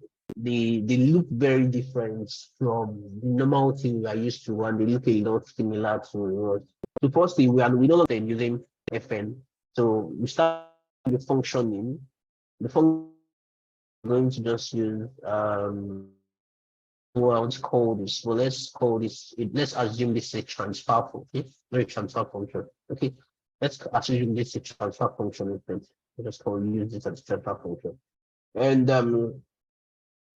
look very different from the normal thing we are used to, and they look a lot similar to what. So firstly, we no longer using FN. So we start with the function name. The function we're going to just use let's call this. Well, let's assume this is a transfer function. Okay? Very transfer function. Okay. Let's assume this is a transfer function. Let's use this as a transfer function. And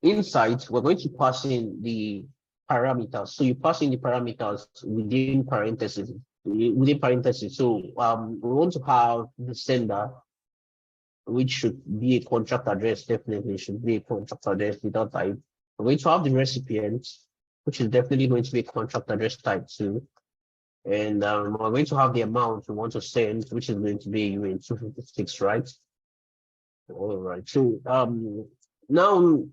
inside, we're going to pass in the parameters. So you pass in the parameters within parentheses. So we want to have the sender, which should be a contract address. Definitely should be a contract address without type. We're going to have the recipient, which is definitely going to be a contract address type too. And we're going to have the amount we want to send, which is going to be $256, right? All right. So now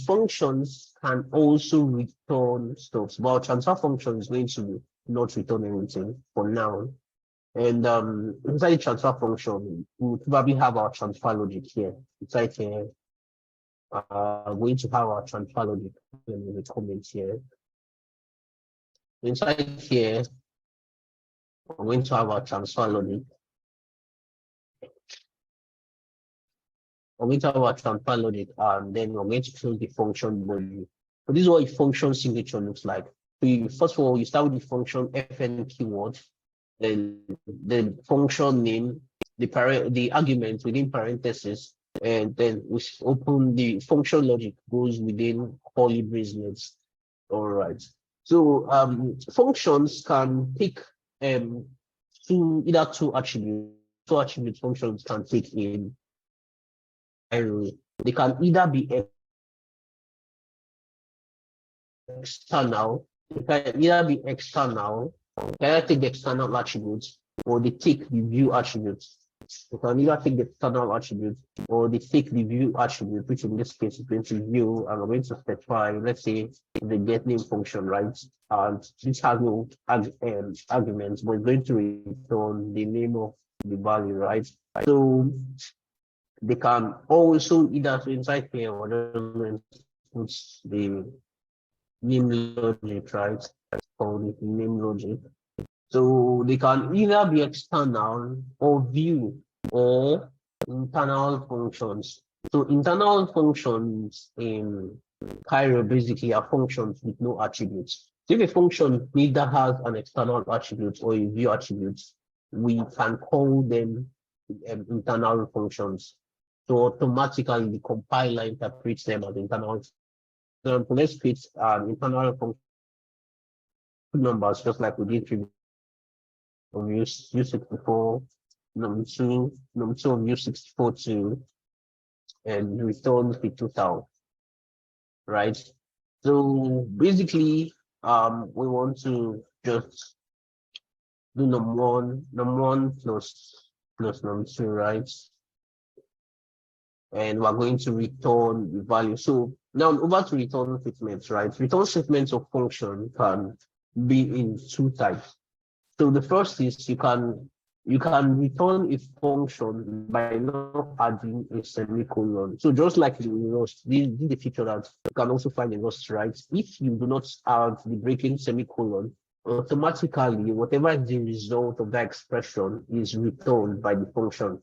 functions can also return stuff. But transfer function is going to not return anything for now. And inside the transfer function, we'll probably have our transfer logic here. Inside here, going to have our transfer logic in the comments here. Inside here, we're going to have our transfer logic. We're going to have our transfer logic, and then we're going to close the function body. So this is what a function signature looks like. So first of all, you start with the function fn keyword, then the function name, the argument within parentheses, and then we open the function logic goes within curly bracelets. All right. So functions can take either two attributes. Two attribute functions can take in. They can either be external. They can either be external. They can take the external attributes, or they take the view attributes. You can either take the external attribute or they take the view attribute, which in this case is going to view, and we're going to specify, let's say, the get name function, right? And this has no arguments, but it's going to return the name of the value, right? So they can also either inside here or just put the name logic, right? Called the name logic. So they can either be external or view or internal functions. So internal functions in Cairo basically are functions with no attributes. So if a function neither has an external attribute or a view attribute, we can call them internal functions. So automatically the compiler interprets them as internal. So let's create an internal function numbers just like we did previously. Use U64, number two of U64 to and return the 2000, right? So basically, we want to just do number one plus number two, right? And we're going to return the value. So now over to return statements, right? Return statements of function can be in two types. So the first is you can return a function by not adding a semicolon. So just like in Rust, this is the feature that you can also find in Rust, right? If you do not add the breaking semicolon, automatically whatever is the result of that expression is returned by the function.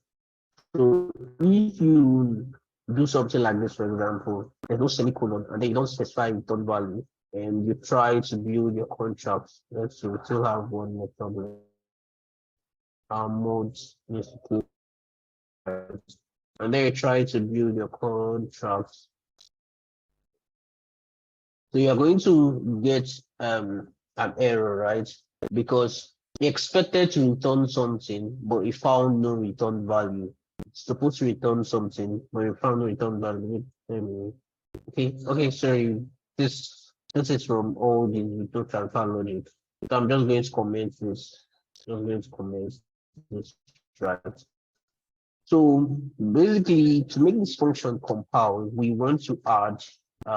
So if you do something like this, for example, there's no semicolon and then you don't specify return value, and you try to build your contract, let's see, we still have one more problem. Our modes is cool. And then you try to build your contract. So you're going to get an error, right? Because you expected to return something, but you found no return value. It's supposed to return something, but you found no return value. Okay, sorry. This is from all the return transfer logic. So I'm just going to comment this. Right. So basically, to make this function compile, we want to add we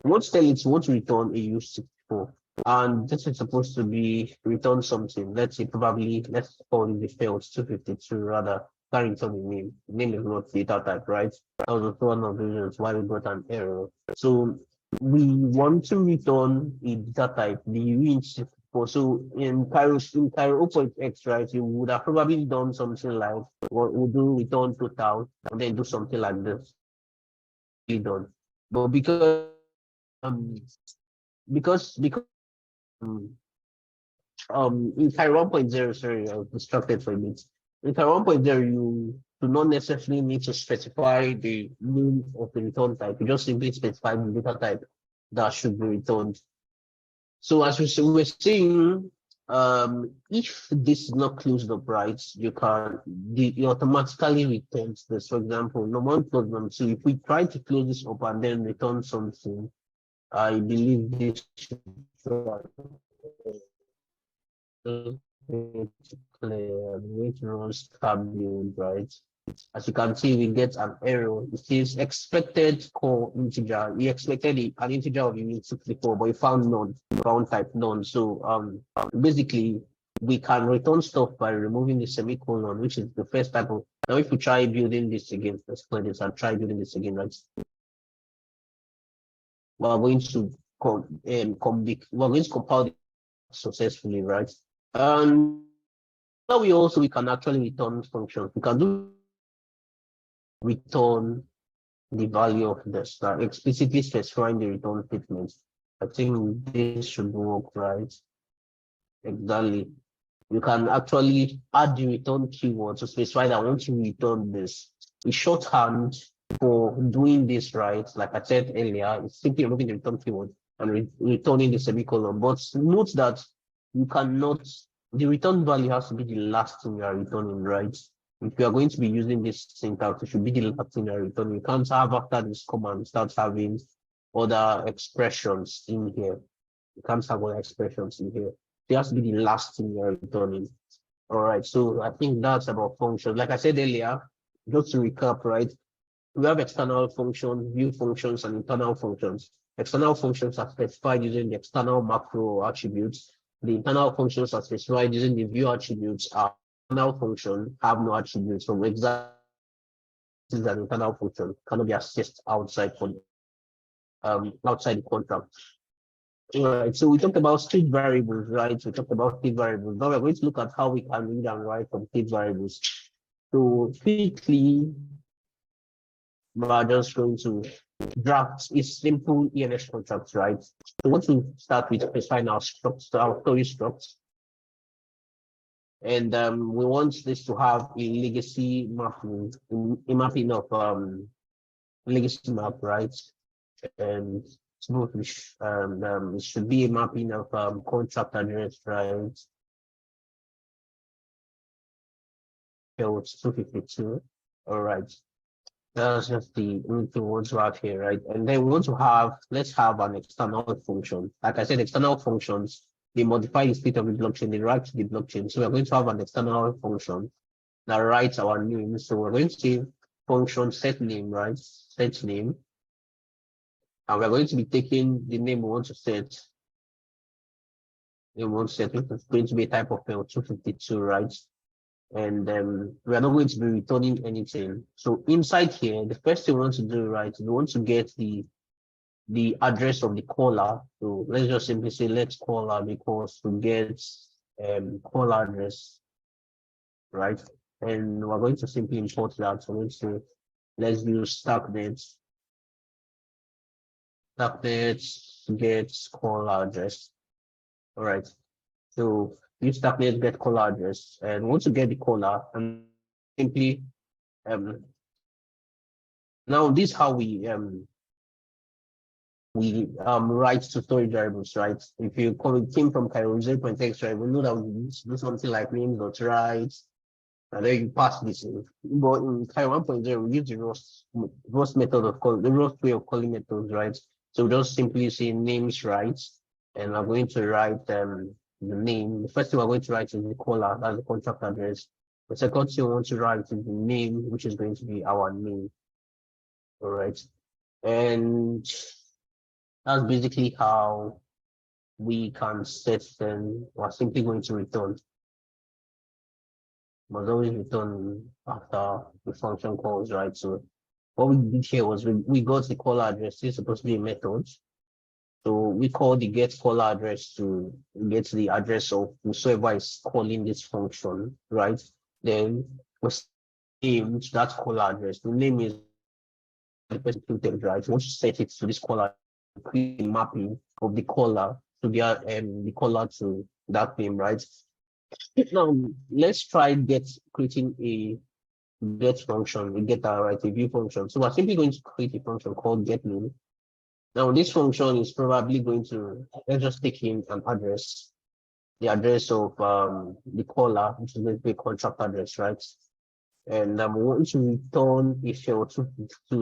want to tell it we want to return a U64. And this is supposed to be return something. Let's say probably let's call it the failed 252 rather than return the name. The name is not data type, right? That was one of the reasons why we got an error. So we want to return a data type, the U64. So in Cairo 0.x, right, you would have probably done something like we'll do return total and then do something like this. Done. But because in Cairo 1.0, sorry, I was distracted for a minute. In Cairo 1.0, you do not necessarily need to specify the name of the return type. You just simply specify the data type that should be returned. So as we were saying, if this is not closed up right, you automatically returns this. For example, number one plus number two. If we try to close this up and then return something, I believe this should clear. Which runs build, right? As you can see, we get an error. It says expected core integer. We expected an integer of 64, but we found none. Found type none. So basically we can return stuff by removing the semicolon, which is the first type of. Now if we try building this again, let's play this and try building this again, right? We're going to compile it successfully, right? And now we can actually return functions. We can do return the value of this, explicitly specifying the return statement. I think this should work, right? Exactly. You can actually add the return keyword to specify that I want to return this. The shorthand for doing this, right? Like I said earlier, it's simply removing the return keyword and returning the semicolon. But note that you cannot, the return value has to be the last thing you are returning, right? If you are going to be using this syntax, it should be the last thing you are returning. You can't have after this command start having other expressions in here. You can't have other expressions in here. It has to be the last thing you are returning. All right, so I think that's about functions. Like I said earlier, just to recap, right? We have external functions, view functions, and internal functions. External functions are specified using the external macro attributes. The internal functions are specified using the view attributes. Our internal function have no attributes. So exactly, this is an internal function, cannot be accessed outside outside the contract. All right, so we talked about state variables, right? We talked about state variables. Now we're going to look at how we can read and write from state variables. So quickly, we're just going to draft a simple ENS contract, right? So we want to start with specifying our structs, our story structs. And we want this to have a legacy mapping, a mapping of legacy map, right? And it should be a mapping of contract address, right? So it's 252. All right. That's just the only thing we want to have here, right? And then we want to have, let's have an external function. Like I said, external functions, they modify the state of the blockchain, they write to the blockchain. So we're going to have an external function that writes our name. So we're going to say function set name, right? Set name. And we're going to be taking the name we want to set. We want to set, which is going to be a type of field 252, right? And we are not going to be returning anything. So inside here, the first thing we want to do, right, we want to get the address of the caller. So let's just simply say let's caller because to get call address, right? And we're going to simply import that. So let's say let's use Starknet get call address. All right. So use Starknet get caller address, and once you get the caller, and simply now this is how we write to storage variables, right? If you came from Cairo 0.x, right, we know that we do something like names.write, and then you pass this in. But in Cairo 1.0, we use the Rust method of calling, the Rust way of calling methods, right? So we just simply say names write, and I'm going to write the name. The first thing we're going to write is the caller, that's the contract address. The second thing we want to write is the name, which is going to be our name. All right. And that's basically how we can set them. We're simply going to return. Must always return after the function calls, right? So what we did here was we got the caller address. This is supposed to be a method. So we call the get caller address to get the address of whosoever is calling this function, right? Then we name that caller address. The name is the person included, right? Once you set it to this caller, create a mapping of the caller to the caller to that name, right? Now let's try creating a get function. We get that, right, a view function. So we're simply going to create a function called get name. Now this function is probably going to, let's just take in an address, the address of the caller, which is going to be a contract address, right? And we want to return a shell to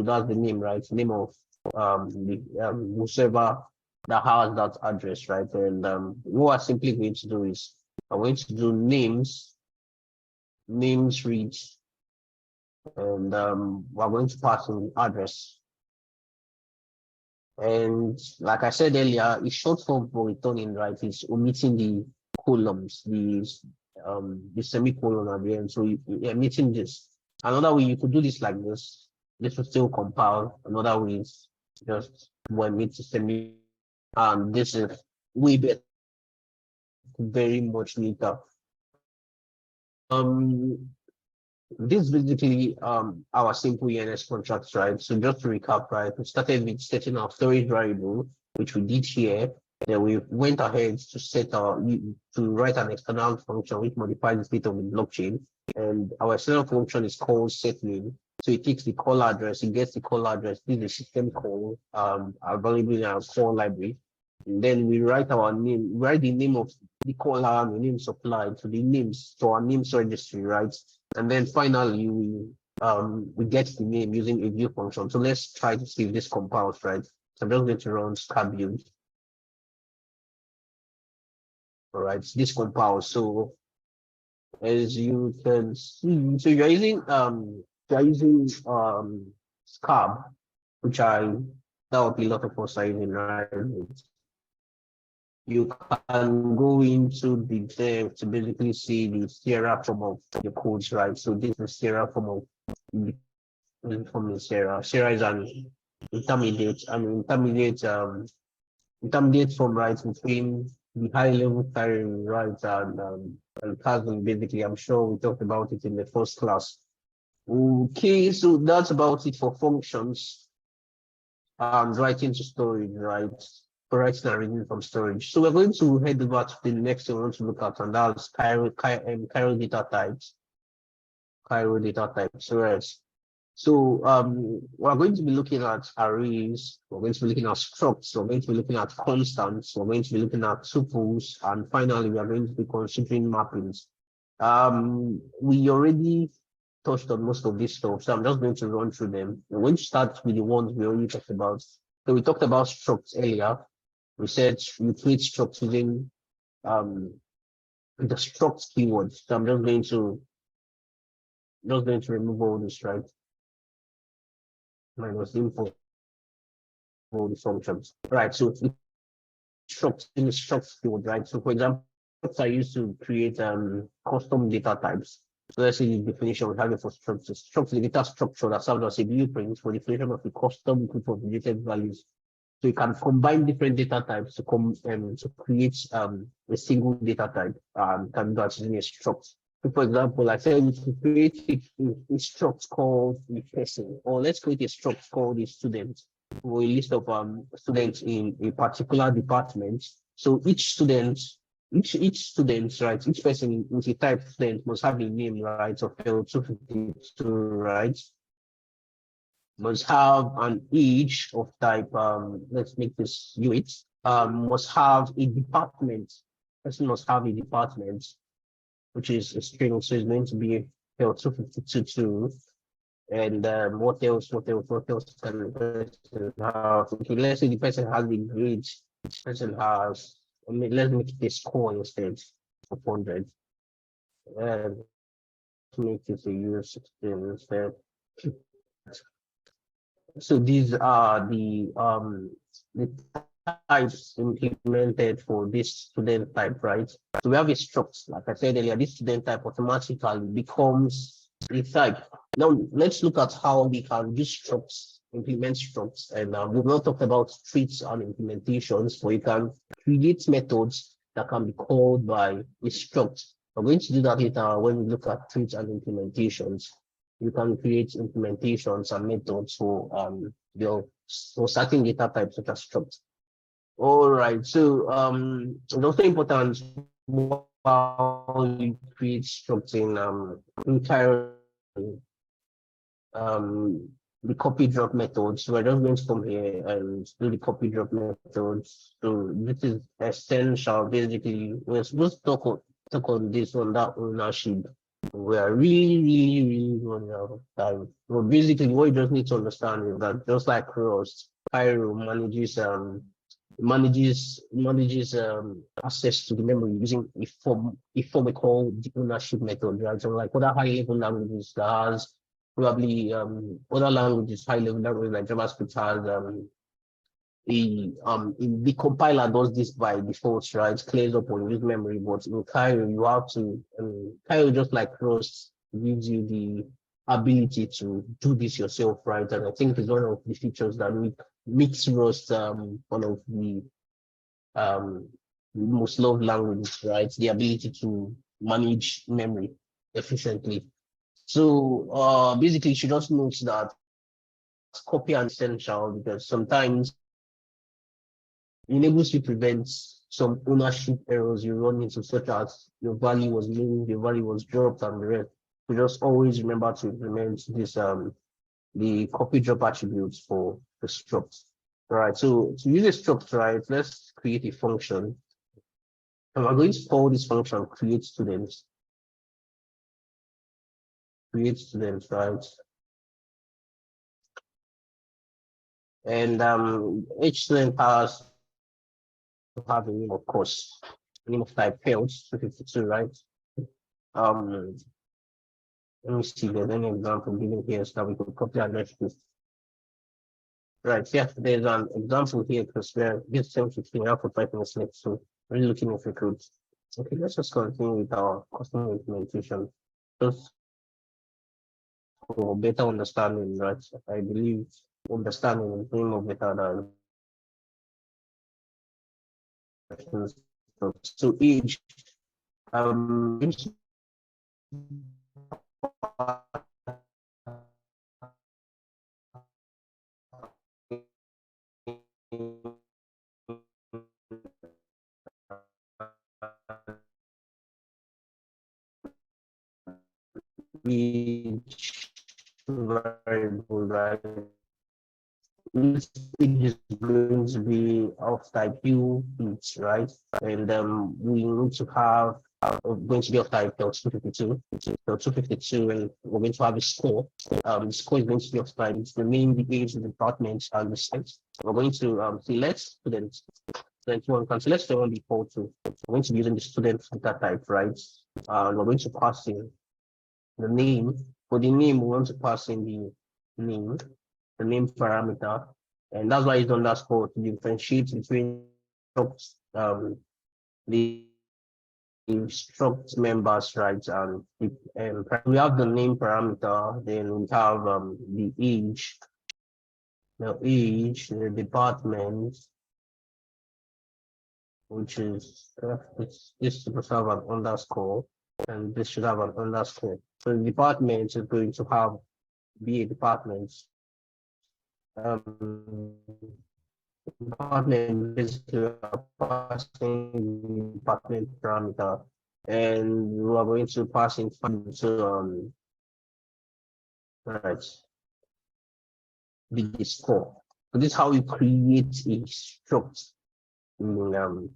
that's the name, right? Name of whoever that has that address, right? And what we're simply going to do is I'm going to do names read, and we're going to pass in address. And like I said earlier, it's short form for returning, right? It's omitting the columns, the semicolon at the end. So you're omitting this. Another way you could do this like this. This will still compile. Another way is just omit the semi, and this is way better, very much neater. This is basically our simple ENS contracts, right? So just to recap, right, we started with setting our storage variable, which we did here. Then we went ahead to set to write an external function which modifies the state of the blockchain. And our external function is called set name. So it takes the call address, it gets the call address, this is the system call available in our call library. And then we write our name, write the name of the caller and the name supplied to the names, to our names registry, right? And then finally we get the name using a view function. So let's try to see if this compiles, right? So I'm just going to run star build. All right, this compiles. So as you can see, so you're using scab, which that would be a lot of us are using, right? You can go into the dev to basically see the Sierra form of your codes, right? So this is Sierra form of Sierra. Sierra is an intermediate form, right, between the high level Cairo, right, and Kazan, basically. I'm sure we talked about it in the first class. Okay, so that's about it for functions and writing to storage, right? For writing and reading from storage. So we're going to head over to the next one we want to look at, and that's Cairo data types. Cairo data types, right? So we're going to be looking at arrays, we're going to be looking at structs, we're going to be looking at constants, we're going to be looking at tuples, and finally we are going to be considering mappings. We already touched on most of this stuff, so I'm just going to run through them. We're going to start with the ones we already talked about. So we talked about structs earlier. We said you create structs using the struct keyword. So I'm just going to remove all this, right? Minus info for the functions. Right. So structs in the struct keyword, right? So for example, structs are used to create custom data types. So let's say the definition we have it for structs. Structs is a data structure that serves as a blueprint for the creation of a custom group of related values. So you can combine different data types to create a single data type. Can do that using a struct. So for example, I said we can create a struct called the person, or let's create a struct called the student, or a list of students in a particular department. So each student, right, each person with a type student must have a name, right, of L252, right? Must have an age of type, let's make this UH, must have a department. Person must have a department, which is a string, so it's going to be L252. And what else can the person have? Okay, let's say the person has the grade. The person has, let's make it a score instead of 100. And make it a U16 instead. So these are the types implemented for this student type, right? So we have a struct. Like I said earlier, this student type automatically becomes a type. Now let's look at how we can use structs, implement structs, and we've not talked about treats and implementations, but you can create methods that can be called by a struct. We're going to do that later when we look at treats and implementations. You can create implementations and methods for certain data types such as structs. All right, so it's also important while you create structs in Cairo, the copy drop methods. We're just going to come here and do the copy drop methods. So this is essential. Basically, we're supposed to talk on this one, that ownership. We are really running out of time. But basically, what you just need to understand is that just like Rust, Cairo manages access to the memory using a form we call the ownership method, right? So like other high level languages that has probably other languages, high level languages like JavaScript has the compiler does this by default, right? Clears up on use memory, but in Cairo you have to Cairo, just like Rust, gives you the ability to do this yourself, right? And I think it's one of the features that makes Rust one of the most loved languages, right? The ability to manage memory efficiently. So basically, you should just note that copy and essential, because sometimes it enables you to prevent some ownership errors you run into, such as your value was moved, your value was dropped, and the rest. You just always remember to implement this the copy drop attributes for the struct. All right, so to use a struct, right, let's create a function. And we're going to call this function create students. Create students, right? And each student has to have a name, of course. Name of type fields, 252, right? let me see if there's any example given here so that we could copy and paste this. Right, yeah, there's an example here because we're this same 15 out for 5 minutes left, so we're looking if we could. Okay, let's just continue with our custom implementation. Just for better understanding, right? I believe understanding is doing more better than questions. So each each variable, right? Each is going to be of type U each, right? And we need to have going to be of type 252. So 252, and we're going to have a score. The score is going to be of type the name, the age, the department, and the sex. We're going to select students. Student one can select student default to. We're going to be using the student data type, right? We're going to pass in the name. For the name, we want to pass in the name parameter, and that's why it's underscore to differentiate between the struct members, right? And we have the name parameter, then we have the age, the department, which is this supposed to have an underscore, and this should have an underscore. So the department is going to have be a department. Department basically passing the department parameter, and we are going to pass in to right the score. So this is how you create a struct in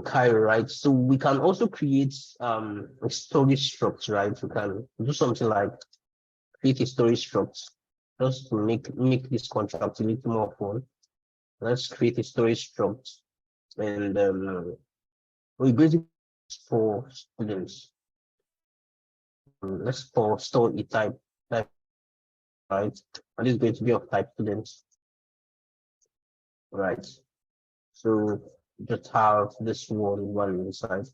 Cairo, right? So we can also create a storage struct, right? We can do something like create a storage struct just to make this contract a little more fun. Let's create a storage struct, and we basically for students. Let's store a type, right? And it's going to be of type students, right? So just have this one inside.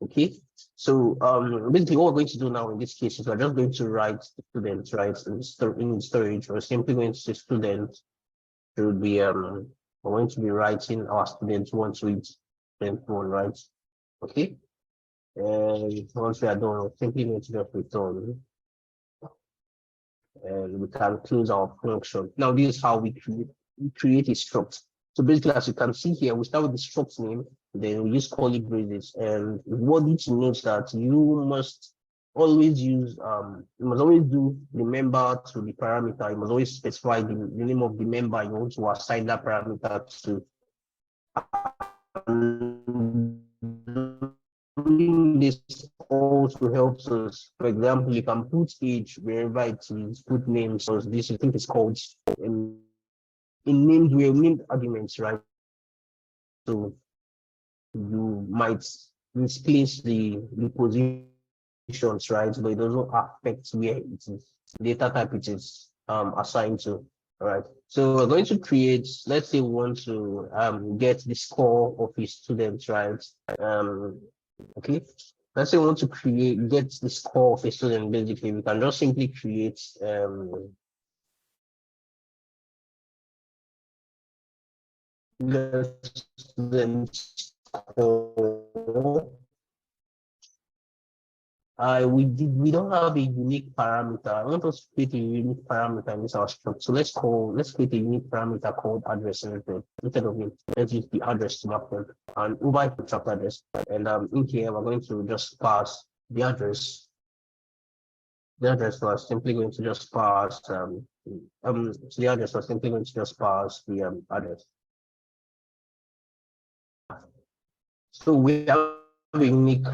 Okay, so basically what we're going to do now in this case is we're just going to write the students, right? In storage, we're simply going to say student. It would be we're going to be writing our students one to each student one, right? Okay, and once we are done, we're simply going to just return, and we can close our function. Now this is how we create a struct. So basically, as you can see here, we start with the struct name, then we use curly braces, and what you need to know is that you must always use you must always do the member to the parameter. You must always specify the name of the member you want to assign that parameter to. Doing this also helps us. For example, you can put age wherever it is, put names. So this I think is called in names, we have named arguments, right? So you might misplace the positions, right? But it doesn't affect where it is data type it is assigned to. All right. So we're going to create, let's say we want to get the score of a student, right? Okay. Let's say we want to get the score of a student, basically, we can just simply create the student score. We don't have a unique parameter. I want us to create a unique parameter in this our struct. So let's create a unique parameter called address instead of name. Let's use the address to map them and over contract address. And in here we're going to just pass the address. The address was simply going to just pass so the address was simply going to just pass the address. So we have a unique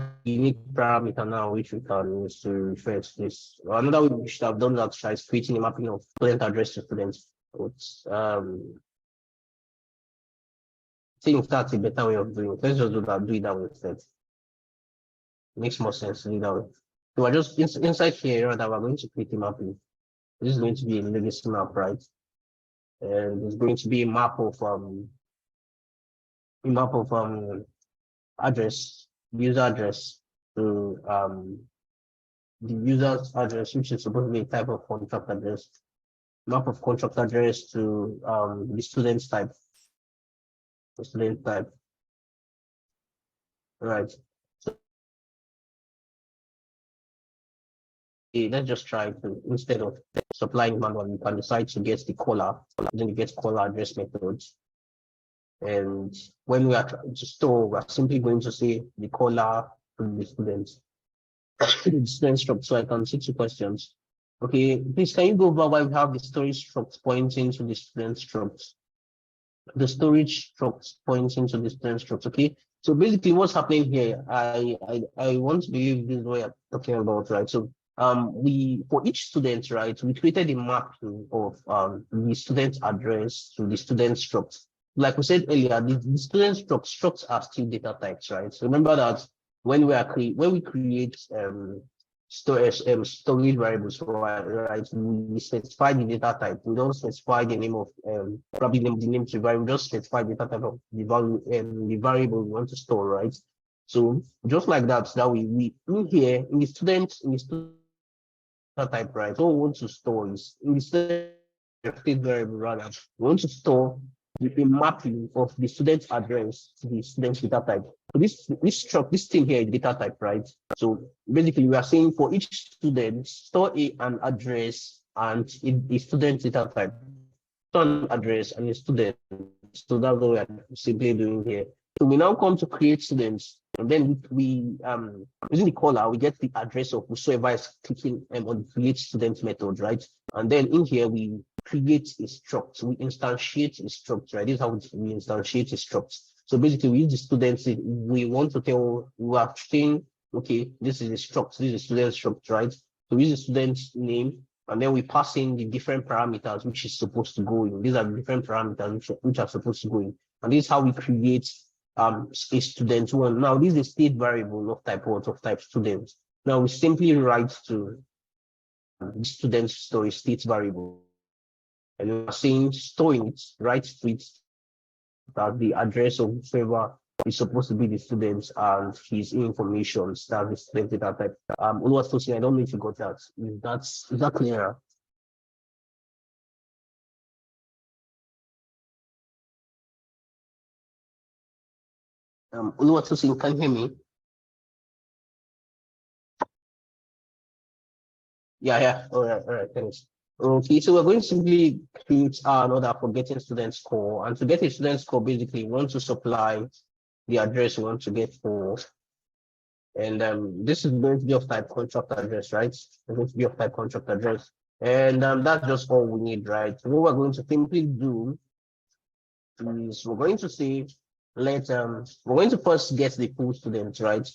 parameter now which we can use to refer to this. Another way we should have done that is creating a mapping of student address to students. I think that's a better way of doing it. Let's just do it that way instead. Makes more sense to do that way. So we're just inside here that we're going to create a mapping. This is going to be a legacy map, right? And it's going to be a map of address, user address to the user's address, which is supposed to be a type of contract address, map of contract address to the student's type, the student type. Right. So let's just try to, instead of supplying manual, you can decide to get the caller, then you get caller address methods. And when we are trying to store, we're simply going to say the caller to the student. The student struct. So I can see 2 questions. Okay, please can you go over why we have the storage struct pointing to the student struct? The storage struct pointing to the student struct. Okay, so basically what's happening here, I want to believe this is what you're talking about, right? So we, for each student, right, we created a mapping of the student address to the student struct. Like we said earlier, the student structs are still data types, right? So remember that when we create storage variables, right, we specify the data type. We don't specify the name of probably the name to variable. We just specify the data type of the value and the variable we want to store, right? So just like that, so that we in here in the student type, right? What we want to store is in the state variable rather. We want to store the mapping of the student address to the student data type. So this thing here is data type, right? So basically we are saying for each student, store an address and a student data type. Store an address and a student. So that's what we are simply doing here. So we now come to create students, and then we using the caller, we get the address of whosoever is clicking on the create student method, right? And then in here we create a struct. We instantiate a struct, right? This is how we instantiate a struct. So basically we use the students, we want to tell, we are saying, okay, this is a struct, this is a student struct, right? So we use the student's name, and then we pass in the different parameters which is supposed to go in. These are the different parameters which are supposed to go in. And this is how we create a student one. Now this is a state variable of type what, of type student. Now we simply write to the student storage state variable. And we are saying storing it, write to it that the address of whoever is supposed to be the student and his information, that the student data type. I don't know if you got that. Is that clearer? Oluwatosin, can you hear me? Yeah. All right, thanks. Okay, so we're going to simply create another for getting student score. And to get a student score, basically, we want to supply the address we want to get for. And this is going to be of type contract address, right? It's going to be of type contract address. And that's just all we need, right? So what we're going to simply do is we're going to say, we're going to first get the full students, right?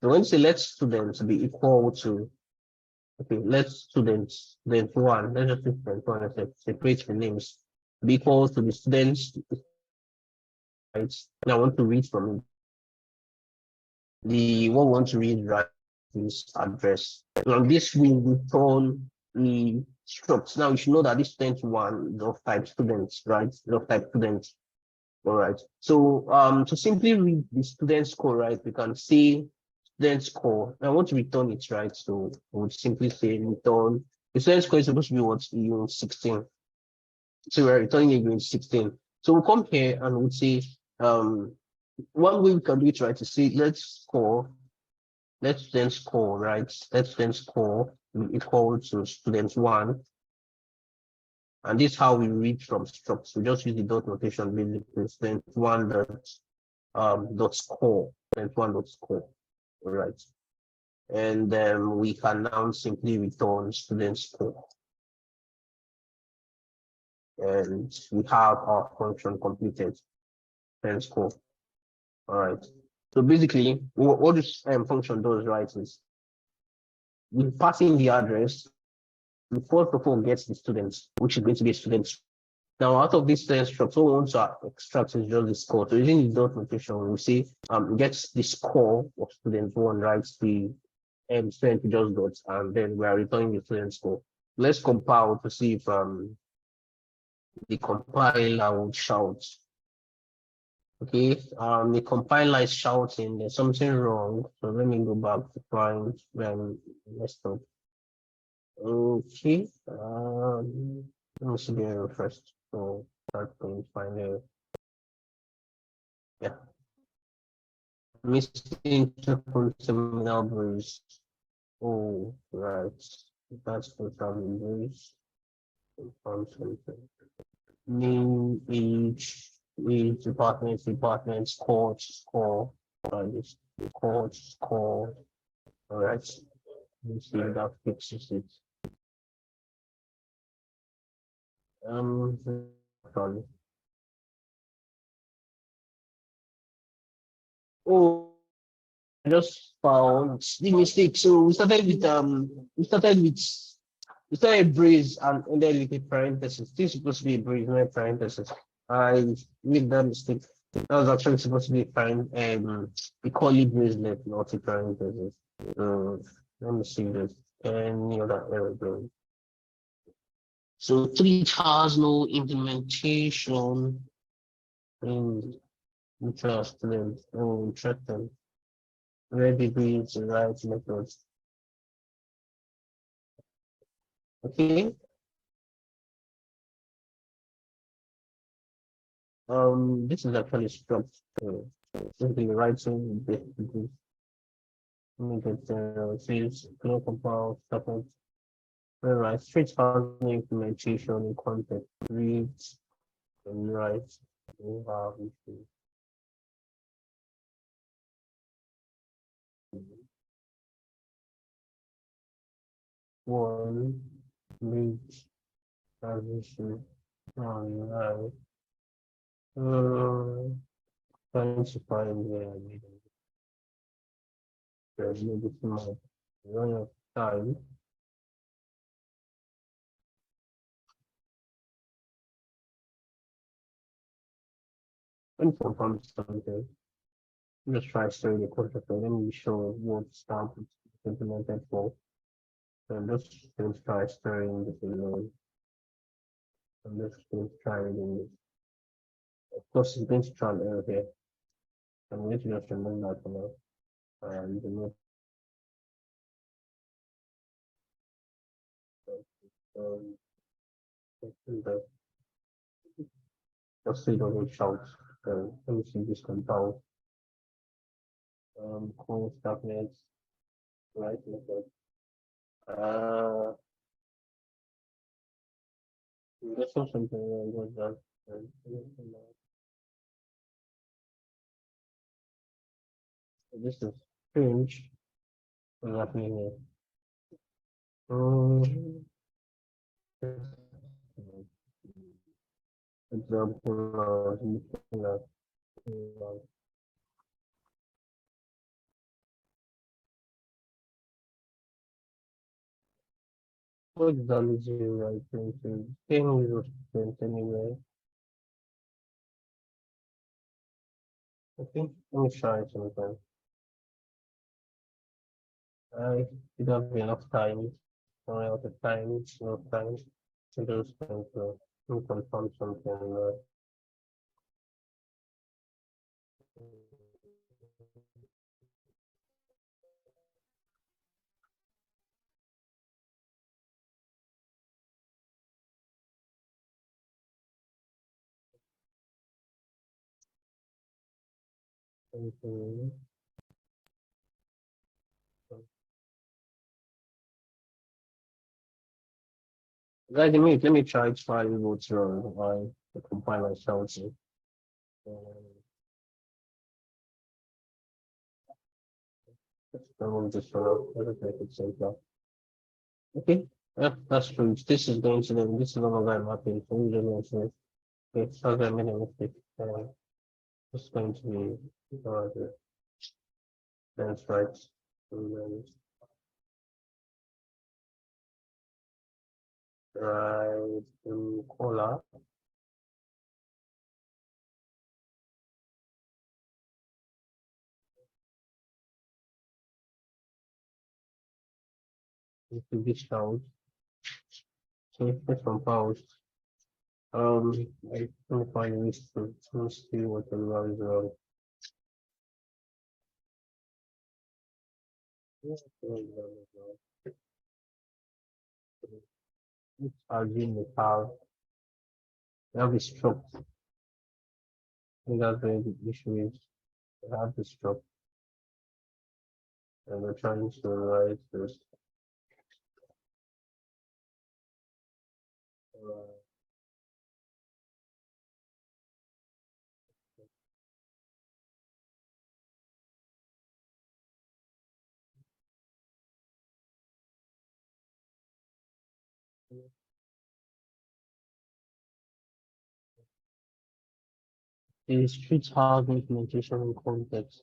We're going to say let students be equal to, okay, let students, then one, let's just separate the names, be equal to the students, right? And I want to read from what we want to read, right, this address. Now this will return the structs. Now you should know that this student one is of type students, right? Is of type students. All right. So to simply read the student score, right, we can say student score. I want to return it, right? So I would simply say return. The student score is supposed to be what, unit 16. So we're returning a unit 16. So we'll come here and we'll say one way we can do it, right, to say let's then score, right? Let's then score equal to student one. And this is how we read from structs. We just use the dot notation, basically student one dot score, student one dot score. All right. And then we can now simply return student score. And we have our function completed, student score. All right. So basically, what this function does, right, is we pass in the address. We first of all get the students, which is going to be a student Now, out of these 10 structs, what we want to extract is just the score. So using the dot notation, we see gets the score of student one, right? The student just dots, and then we are returning the student score. Let's compile to see if the compiler will shout. Okay, the compiler is shouting there's something wrong. So let me go back to find when let's stop. Okay, let me see the error first. So start going find it. Yeah. Missing triple terminal brace. Oh, right. That's the terminal brace. Name, age, department, score, score, score. All right. Let's see if that fixes it. Sorry. Oh, I just found the mistake. So we started with brace and ended with a parenthesis. This is supposed to be a brace, not a parenthesis. I made that mistake. That was actually supposed to be a curly bracelet, not a parenthesis. Let me see this. Any other error going? So 3 has no implementation in interest them or interesting. Where did we use the right methods? Okay. This is actually struct. Simply writing basically. Let me get says no compile separate. Alright, straight has no implementation in context. Reads and writes. We have issues. One reads has issue. Alright. Trying to find where I need it. There's maybe too much run of time. And confirm something. Just try to the contract and then we show what stamp is implemented for. And just going to try stirring this alone. I'm just going to try reading this. Of course, it's going to try an error here. I'm going to just remove that for now. And remove just so you don't get shout. Let me see this compound. Call Starknet right method. That's not something I was done. This is strange. What's happening here? Example, what exactly is your right to same user student anyway? Okay, let me try something. I did not have enough time. Run out of time, no time. So just going to confirm something. Let me try to find what's wrong. I compile myself. I will just let it make it simpler. Okay, yeah, that's true. This is going to this is no longer mapping. So we just want to okay, so I made a mistake. It's going to be that's right. And then right color. to this out. So let's compose. I don't find this to see what the value is wrong. Let's assume we have a struct. I think that's where the issue is. We have the struct, and we're trying to write this. The street house implementation in context.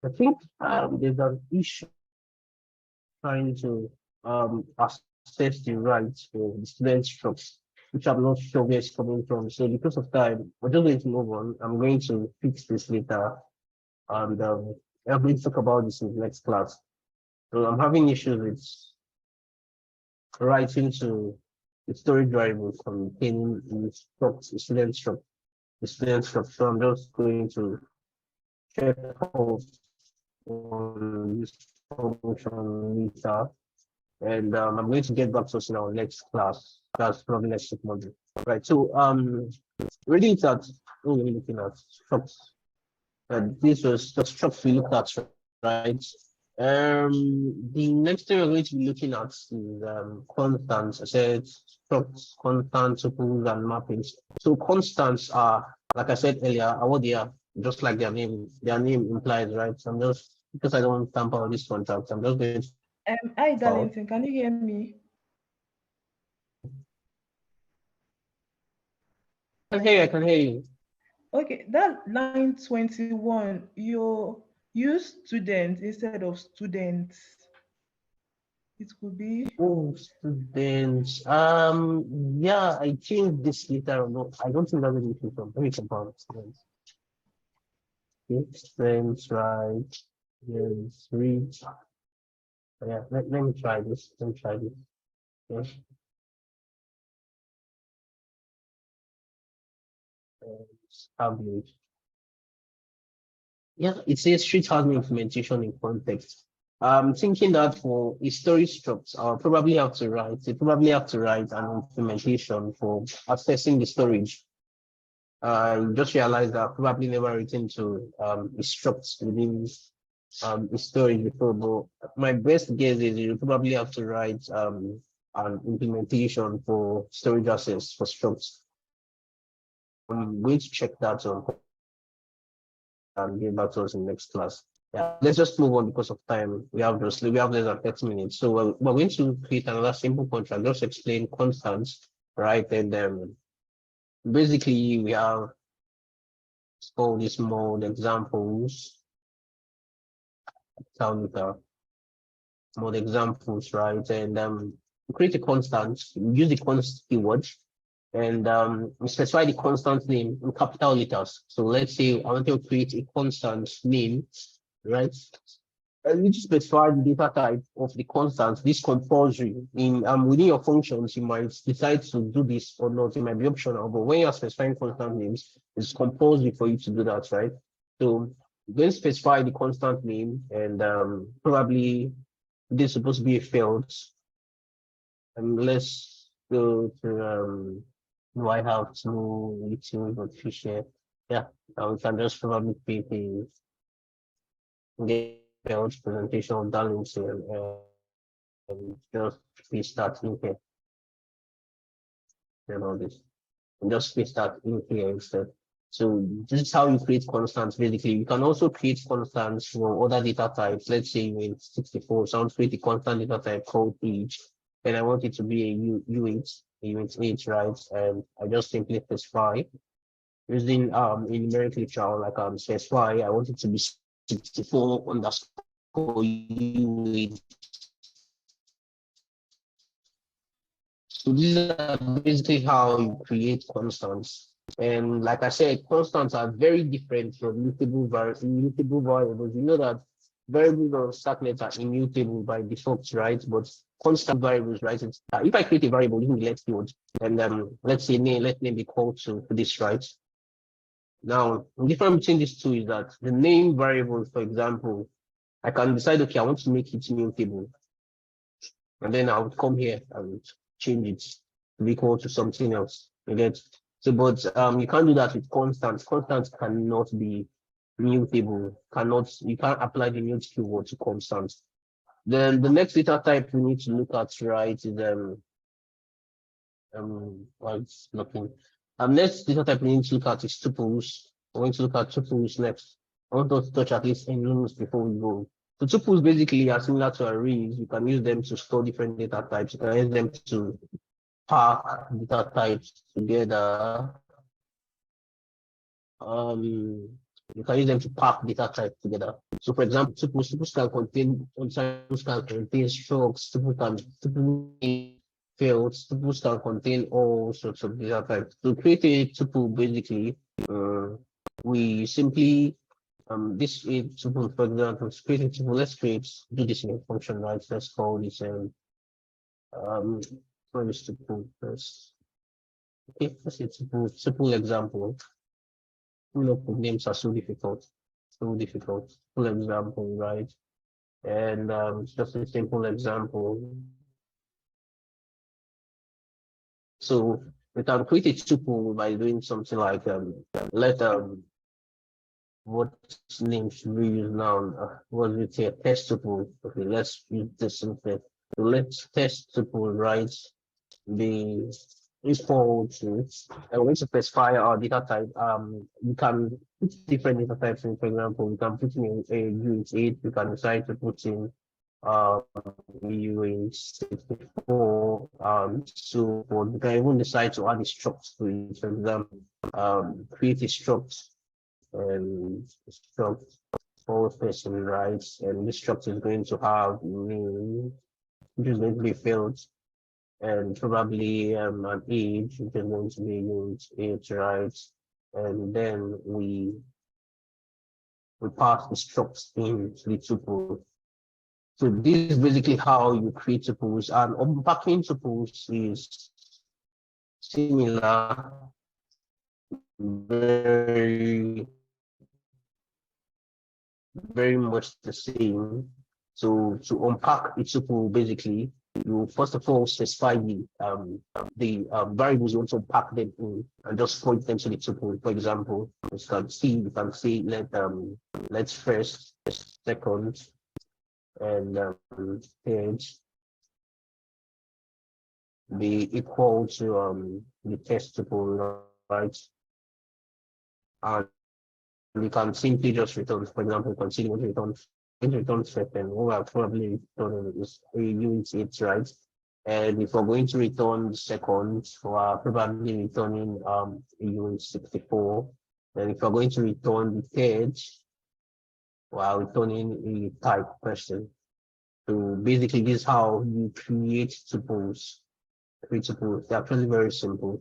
I think there's an issue trying to assess the rights for the student strokes, which I'm not sure where it's coming from. So because of time, we're just going to move on. I'm going to fix this later, and I'm going to talk about this in the next class. So I'm having issues with writing to the storage variable containing the struct, the student struct, the student struct. So I'm just going to check off on this function later. And I'm going to get back to us in our next class. That's probably next week Monday. Right. So reading that, what we're looking at structs. This was the structs we looked at, right? The next thing we're going to be looking at is constants. I said structs, constants, tuples, and mappings. So constants are, like I said earlier, are what they are, just like their name implies, right? So I'm just, because I don't want to tamper on this contract, I'm just going to Hi, Darlington, can you hear me? I can hear you. Okay, that line 21, you use student instead of students. It could be. Oh, students. Yeah, I changed this later. No, I don't think that's an issue from. Let me compound students. Okay, students, right? Yes, read. Yeah, let me try this. Let me try this. Yes. Establish. Yeah, it says street housing implementation in context. I'm thinking that for history structs, I'll probably have to write. They probably have to write an implementation for accessing the storage. I just realized that I've probably never written to structs within the storage before, but my best guess is you probably have to write an implementation for storage access for structs. I'm going to check that on and get back to us in the next class. Yeah, let's just move on because of time. We have less than 30 minutes. So we're going to create another simple contract, just explain constants, right? And basically we have all these mode examples, mode examples, right? And create a constant, use the const keyword, and specify the constant name in capital letters. So let's say I want to create a constant name, right? And you just specify the data type of the constant. This compulsory in within your functions, you might decide to do this or not. It might be optional, but when you're specifying constant names, it's compulsory for you to do that, right? So then specify the constant name, and probably this is supposed to be a field. And let's go to do I have to YouTube or Fisher? Yeah, we can just probably create a field presentation of Darlington and just paste that in here. You know this. And just paste that in here instead. So this is how you create constants. Basically, you can also create constants for other data types. Let's say in 64, so I want to create a constant data type called age, and I want it to be a unit age, right? And I just simply specify using a numeric literal, like specify. I want it to be 64 underscore unit. So these are basically how you create constants And like I said, constants are very different from immutable variables. You know that variables on Starknet are immutable by default, right? But constant variables, right? It's, if I create a variable using the let field, and let's say let name equal to this, right? Now, the difference between these two is that the name variable, for example, I can decide, okay, I want to make it mutable. And then I would come here and change it to be equal to something else. You get? So, but you can't do that with constants. Constants cannot be mutable. You can't apply the mute keyword to constants. Then the next data type we need to look at, right, is well, it's looking. Next data type we need to look at is tuples. We're going to look at tuples next. I want us to touch at least enums before we go. So tuples basically are similar to arrays. You can use them to store different data types. You can use them to pack data types together. You can use them to pack data types together. So for example, tuples can contain structs, tuples can fields, tuples can contain all sorts of data types. To create a tuple, basically, we simply this is tuple, for example, to create a tuple, do this in a function, right? Let's call this what is tuple first? Okay, let's say tuple example. Names are so difficult, Full example, right? And just a simple example. So we can create a tuple by doing something like let what name should we use now? What do we say? Test tuple. Okay, let's use this instead. So let's test tuple, right? The equal to, and we're going to specify our data type. We can put different data types in. For example, we can put in a UH8. We can decide to put in UH64. So we can even decide to add a struct to it. For example, create a struct and struct for person, right? And this struct is going to have name, which is going to be filled, and probably an age, which is going to be age, right? And then we pass the structs into the tuple. So this is basically how you create tuples, and unpacking tuples is similar, very much the same. So to unpack a tuple, basically, you first of all specify the variables you want to unpack them in, and just point them to the tuple. For example, you can see let's first, second, and third be equal to the test tuple, right? And you can simply just return. For example, you can see what return second. What I'll probably return is a UH8, right? And if we're going to return the second, we're probably returning a UH64. And if we're going to return the third, we're returning a type question. So basically, this is how you create tuples. They're actually very simple.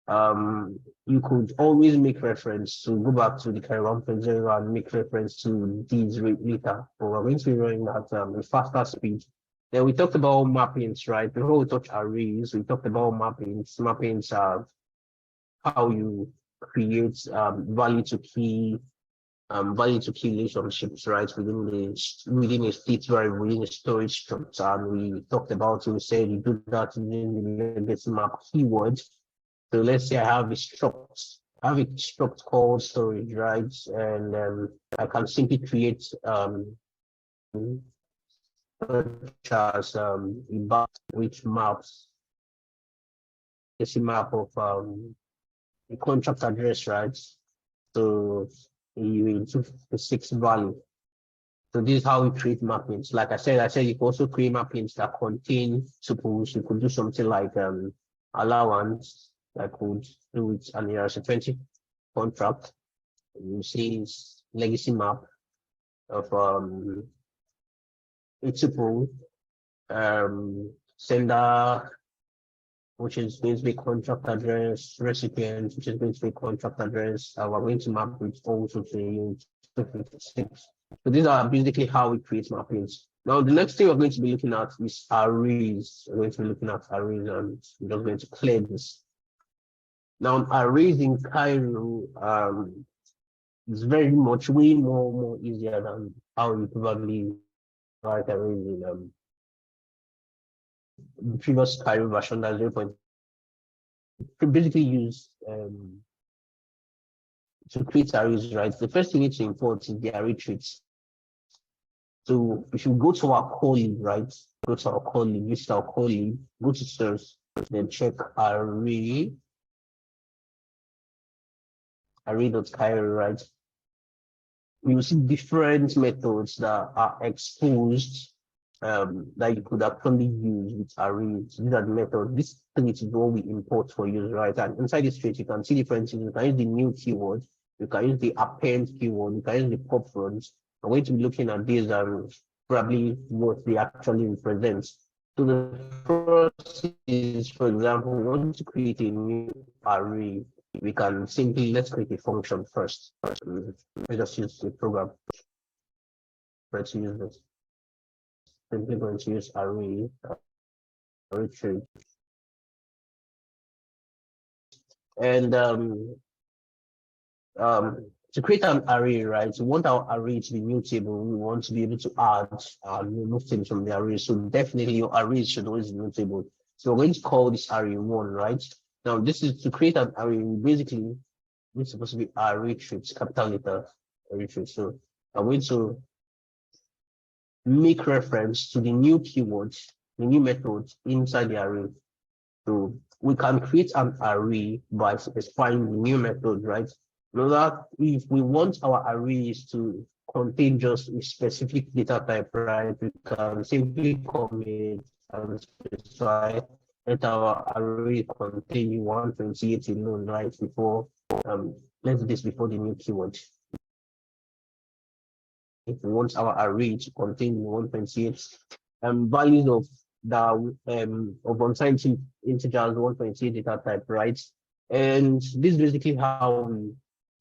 You could always make reference to go back to the Cairo 1.0 and make reference to these later. But we're going to be running at a faster speed. Then we talked about mappings, right? Before we touch arrays, we talked about mappings. Mappings are how you create value to key relationships, right? Within a state variable, within a storage structure. And we talked about, we said you do that using the legacy map keyword. So let's say I have a struct called storage, right? And I can simply create such as a bar which maps a map of a contract address, right? So you into the 6 value. So this is how we create mappings. Like I said you can also create mappings that contain tuples. You could do something like allowance. I could do it an ERC20 contract. You see legacy map of a tuple, sender which is going to be contract address, recipient, which is going to be contract address. We're going to map it also to use 256. So these are basically how we create mappings. Now, the next thing we're going to be looking at is arrays. We're going to be looking at arrays, and we're just going to clear this. Now, arrays in Cairo is very much way more easier than how you probably write arrays in the previous Cairo version. That's 0. You basically use to create arrays, right? The first thing you need to import is the array traits. So if you go to our core lib, right? Go to our core lib, visit our core lib, go to source, then check array.cairo, right? You will see different methods that are exposed that you could actually use with arrays. These are the methods. This trait is what we import for use, right? And inside this trait, you can see different things. You can use the new keyword, you can use the append keyword, you can use the pop runs. I'm going to be looking at these and probably what they actually represent. So the first is, for example, we want to create a new array. We can simply, let's create a function first. Let's just use the program. Let's use this. Simply going to use array trait. And to create an array, right? We want our array to be mutable. We want to be able to add and remove things from the array. So definitely your array should always be mutable. So we're going to call this array 1, right? Now this is to create an array. Basically, it's supposed to be array traits, capital letter array traits. So I'm going to make reference to the new keywords, the new methods inside the array. So we can create an array by specifying the new method, right? Now that if we want our arrays to contain just a specific data type, right, we can simply commit and specify that our array contain 128 alone, right, before let's do this before the new keyword. If we want our array to contain 128 values of the of unsigned integers 128 data type, right? And this is basically how we,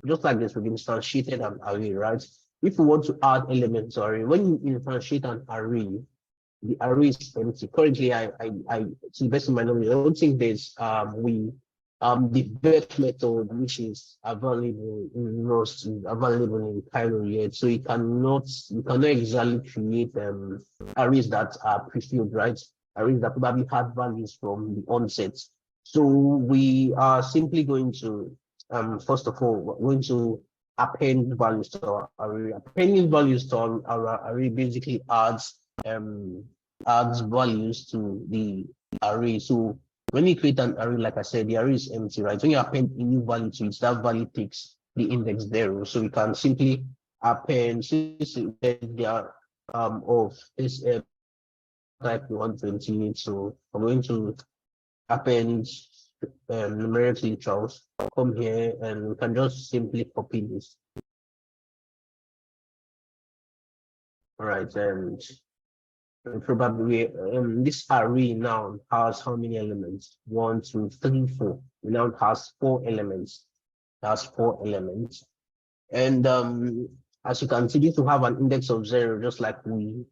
just like this, we've instantiated an array, right? If we want to add elements, sorry, when you instantiate an array, the array is empty. Currently, I to the best of my knowledge, I don't think there's the vet method which is available in Rust is available in Cairo yet. So you cannot exactly create arrays that are pre-filled, right? Arrays that probably had values from the onset. So we are simply going to first of all, we're going to append values to our array. Appending values to our array basically adds values to the array. So when you create an array, like I said, the array is empty, right? When you append a new value to it, that value takes the index 0. So we can simply append since they are of this type 128. So I'm going to append numerically Charles. Come here and we can just simply copy this. All right, and probably this array now has how many elements? 1, 2, 3, 4. It now has 4 elements. It has 4 elements. And as you can see, this will have an index of 0, just like we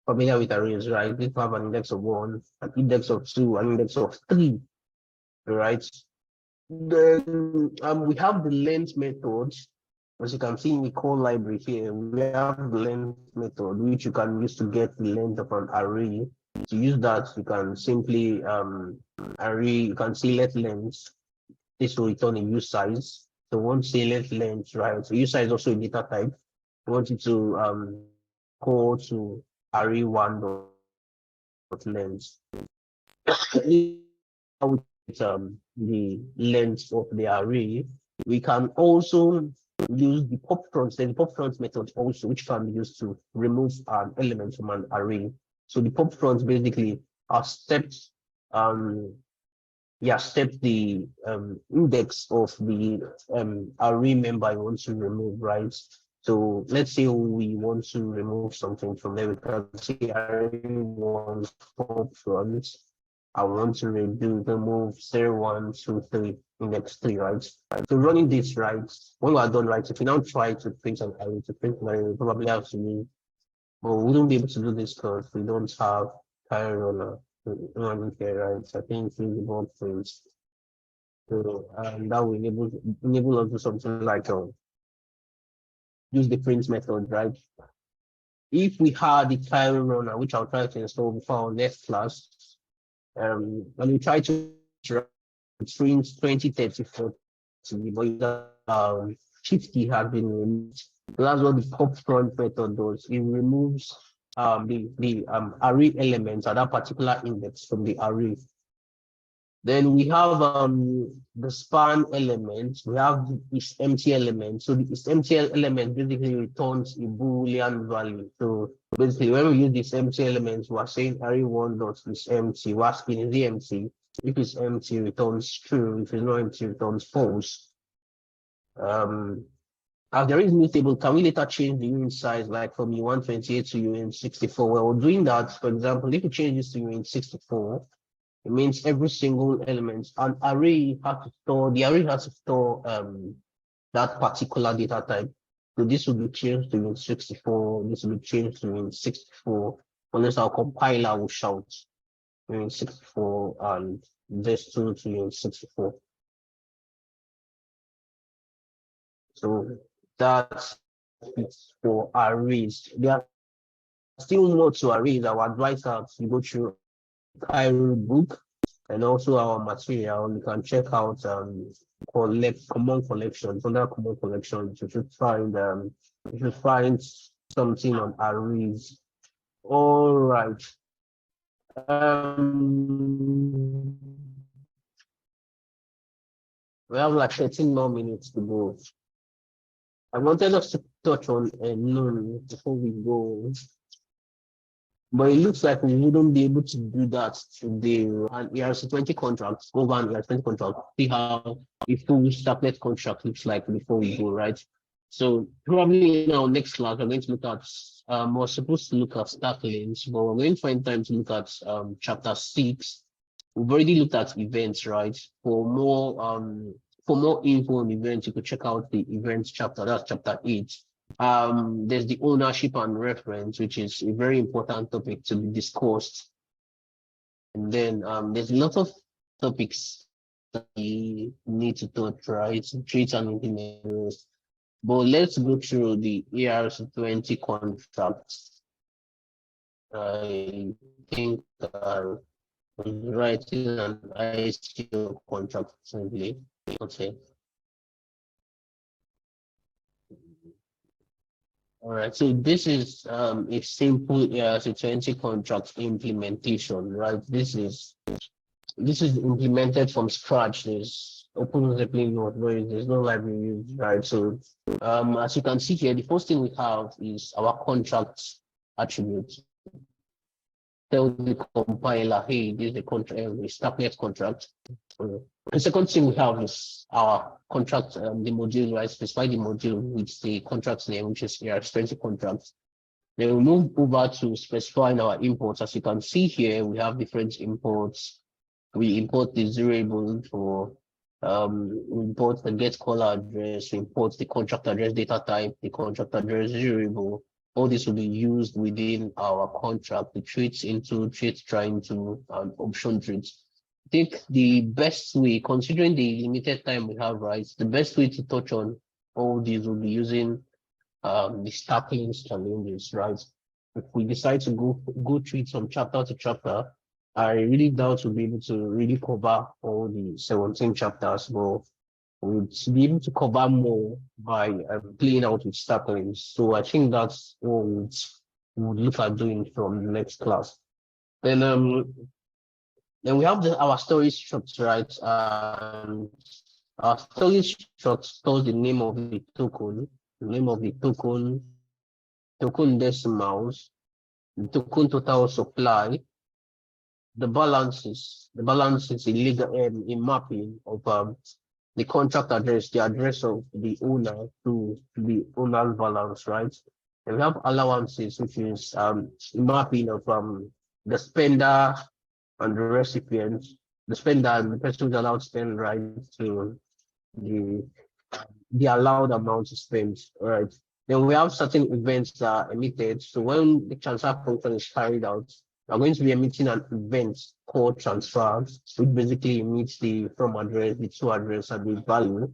familiar with arrays, right? This will have an index of 1, an index of 2, an index of 3, right? Then we have the length method. As you can see in the core library here, we have the length method, which you can use to get the length of an array. To use that, you can simply array, you can say let length. This will return a use size. So once say let length, right? So use size is also a data type. We want it to call to array 1 dot length. The length of the array. We can also use the pop fronts, the pop front method also, which can be used to remove an element from an array. So the pop fronts basically are steps step the index of the array member you want to remove, right? So let's say we want to remove something from there. We can say array 1 pop front. I want to remove 0, 1, 2, 3, index 3, right? So running this, right, when we're done, right, if we now try to print an array, we probably have to use, but we wouldn't be able to do this because we don't have Cairo running here, right? So I think it's usable print. So that will enable us to do something like use the print method, right? If we had the Cairo runner, which I'll try to install before our next class, when we try to print 2034, but shift key has been removed. So that's what the pop front method does. It removes the array elements at that particular index from the array. Then we have the span element. We have this empty element. So this empty element basically returns a Boolean value. So basically, when we use this empty element, we're saying array1 dot is empty. We're asking is it empty? If it's empty, returns true. If it's not empty, returns false. As there is mutable, can we later change the unit size, like from U128 to UN64? Well, doing that, for example, if we change this to UN64, it means every single element, an array has to store, the array has to store that particular data type. So this will be changed to UN64, this will be changed to UN64, unless our compiler will shout UN64 and this to UN64. So that's for arrays. There are still more to arrays. Our advisors, you go through Cairo book and also our material. You can check out common collections. Under common collections, you should find something on arrays. All right. We have like 13 more minutes to go. I wanted us to touch on Enums before we go, but it looks like we wouldn't be able to do that today. And ERC20 contracts, go over an ERC20 contract, see how a full Starknet contract looks like before we go, right? So probably in our next class, we're going to look at, we're supposed to look at Starklinks, but we're going to find time to look at chapter 6. We've already looked at events, right? For more info on events, you could check out the events chapter, that's chapter 8. There's the ownership and reference, which is a very important topic to be discussed. And then there's a lot of topics that we need to touch, right? Treat and implement. But let's go through the ERC20 contracts. I think I was writing an ICO contract recently. Okay. All right, so this is a simple ERC20 contract implementation, right? This is implemented from scratch. There's open Zeppelin node, there's no library used, right? So as you can see here, the first thing we have is our contract attribute. Tell the compiler, hey, this is the contract, the Starknet contract. The second thing we have is our contract, the module, right? Specify the module with the contract name, which is ERC20 contract. Then we move over to specifying our imports. As you can see here, we have different imports. We import the variable for we import the get caller address, we import the contract address data type, the contract address variable. All this will be used within our contract, the traits into, traits trying to, option traits. I think the best way, considering the limited time we have, right, the best way to touch on all these will be using the Starklinks challenges, right? If we decide to go through it from chapter to chapter, I really doubt we'll be able to really cover all the 17 chapters, but we'll be able to cover more by playing out with Starklinks. So I think that's what we'll look at doing from the next class. Then we have our storage structure, right? Our storage structure stores the name of the token, token decimals, the token total supply, the balance is a mapping of the contract address, the address of the owner to the owner's balance, right? And we have allowances, which is a mapping of the spender and the recipient, the spender, and the person who's allowed to spend, right, to the allowed amount to spend, right? Then we have certain events that are emitted. So when the transfer function is carried out, we're going to be emitting an event called transfer, which basically emits the from address, the to address, and the value.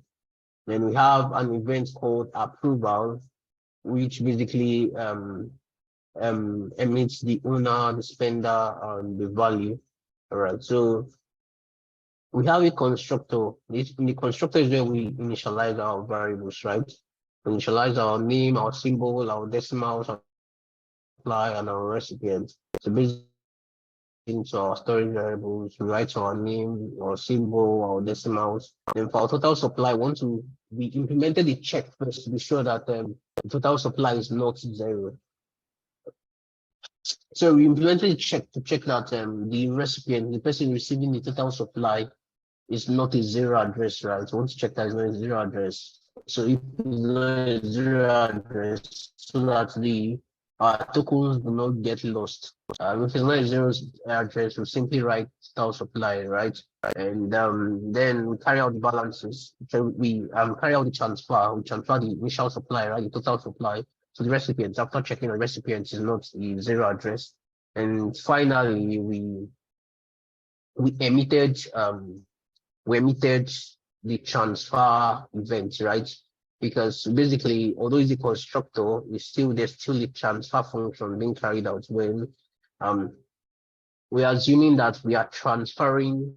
Then we have an event called approval, which basically emits the owner, the spender, and the value. All right. So we have a constructor. In the constructor is where we initialize our variables, right? We initialize our name, our symbol, our decimals, our supply, and our recipient. So basically into our storage variables, we write our name, our symbol, our decimals. Then for our total supply, we implemented a check first to be sure that the total supply is not 0. So we implemented a check to check that the recipient, the person receiving the total supply, is not a 0 address, right? So we want to check that it's not a 0 address. So if it's not a 0 address, so that the tokens do not get lost. If it's not a 0 address, we simply write total supply, right? And then we carry out the balances. So we carry out the transfer. We transfer the initial supply, right? The total supply to the recipients. After checking the recipient is not the 0 address. And finally, we emitted the transfer event, right? Because basically, although it's a constructor, there's still the transfer function being carried out when we're assuming that we are transferring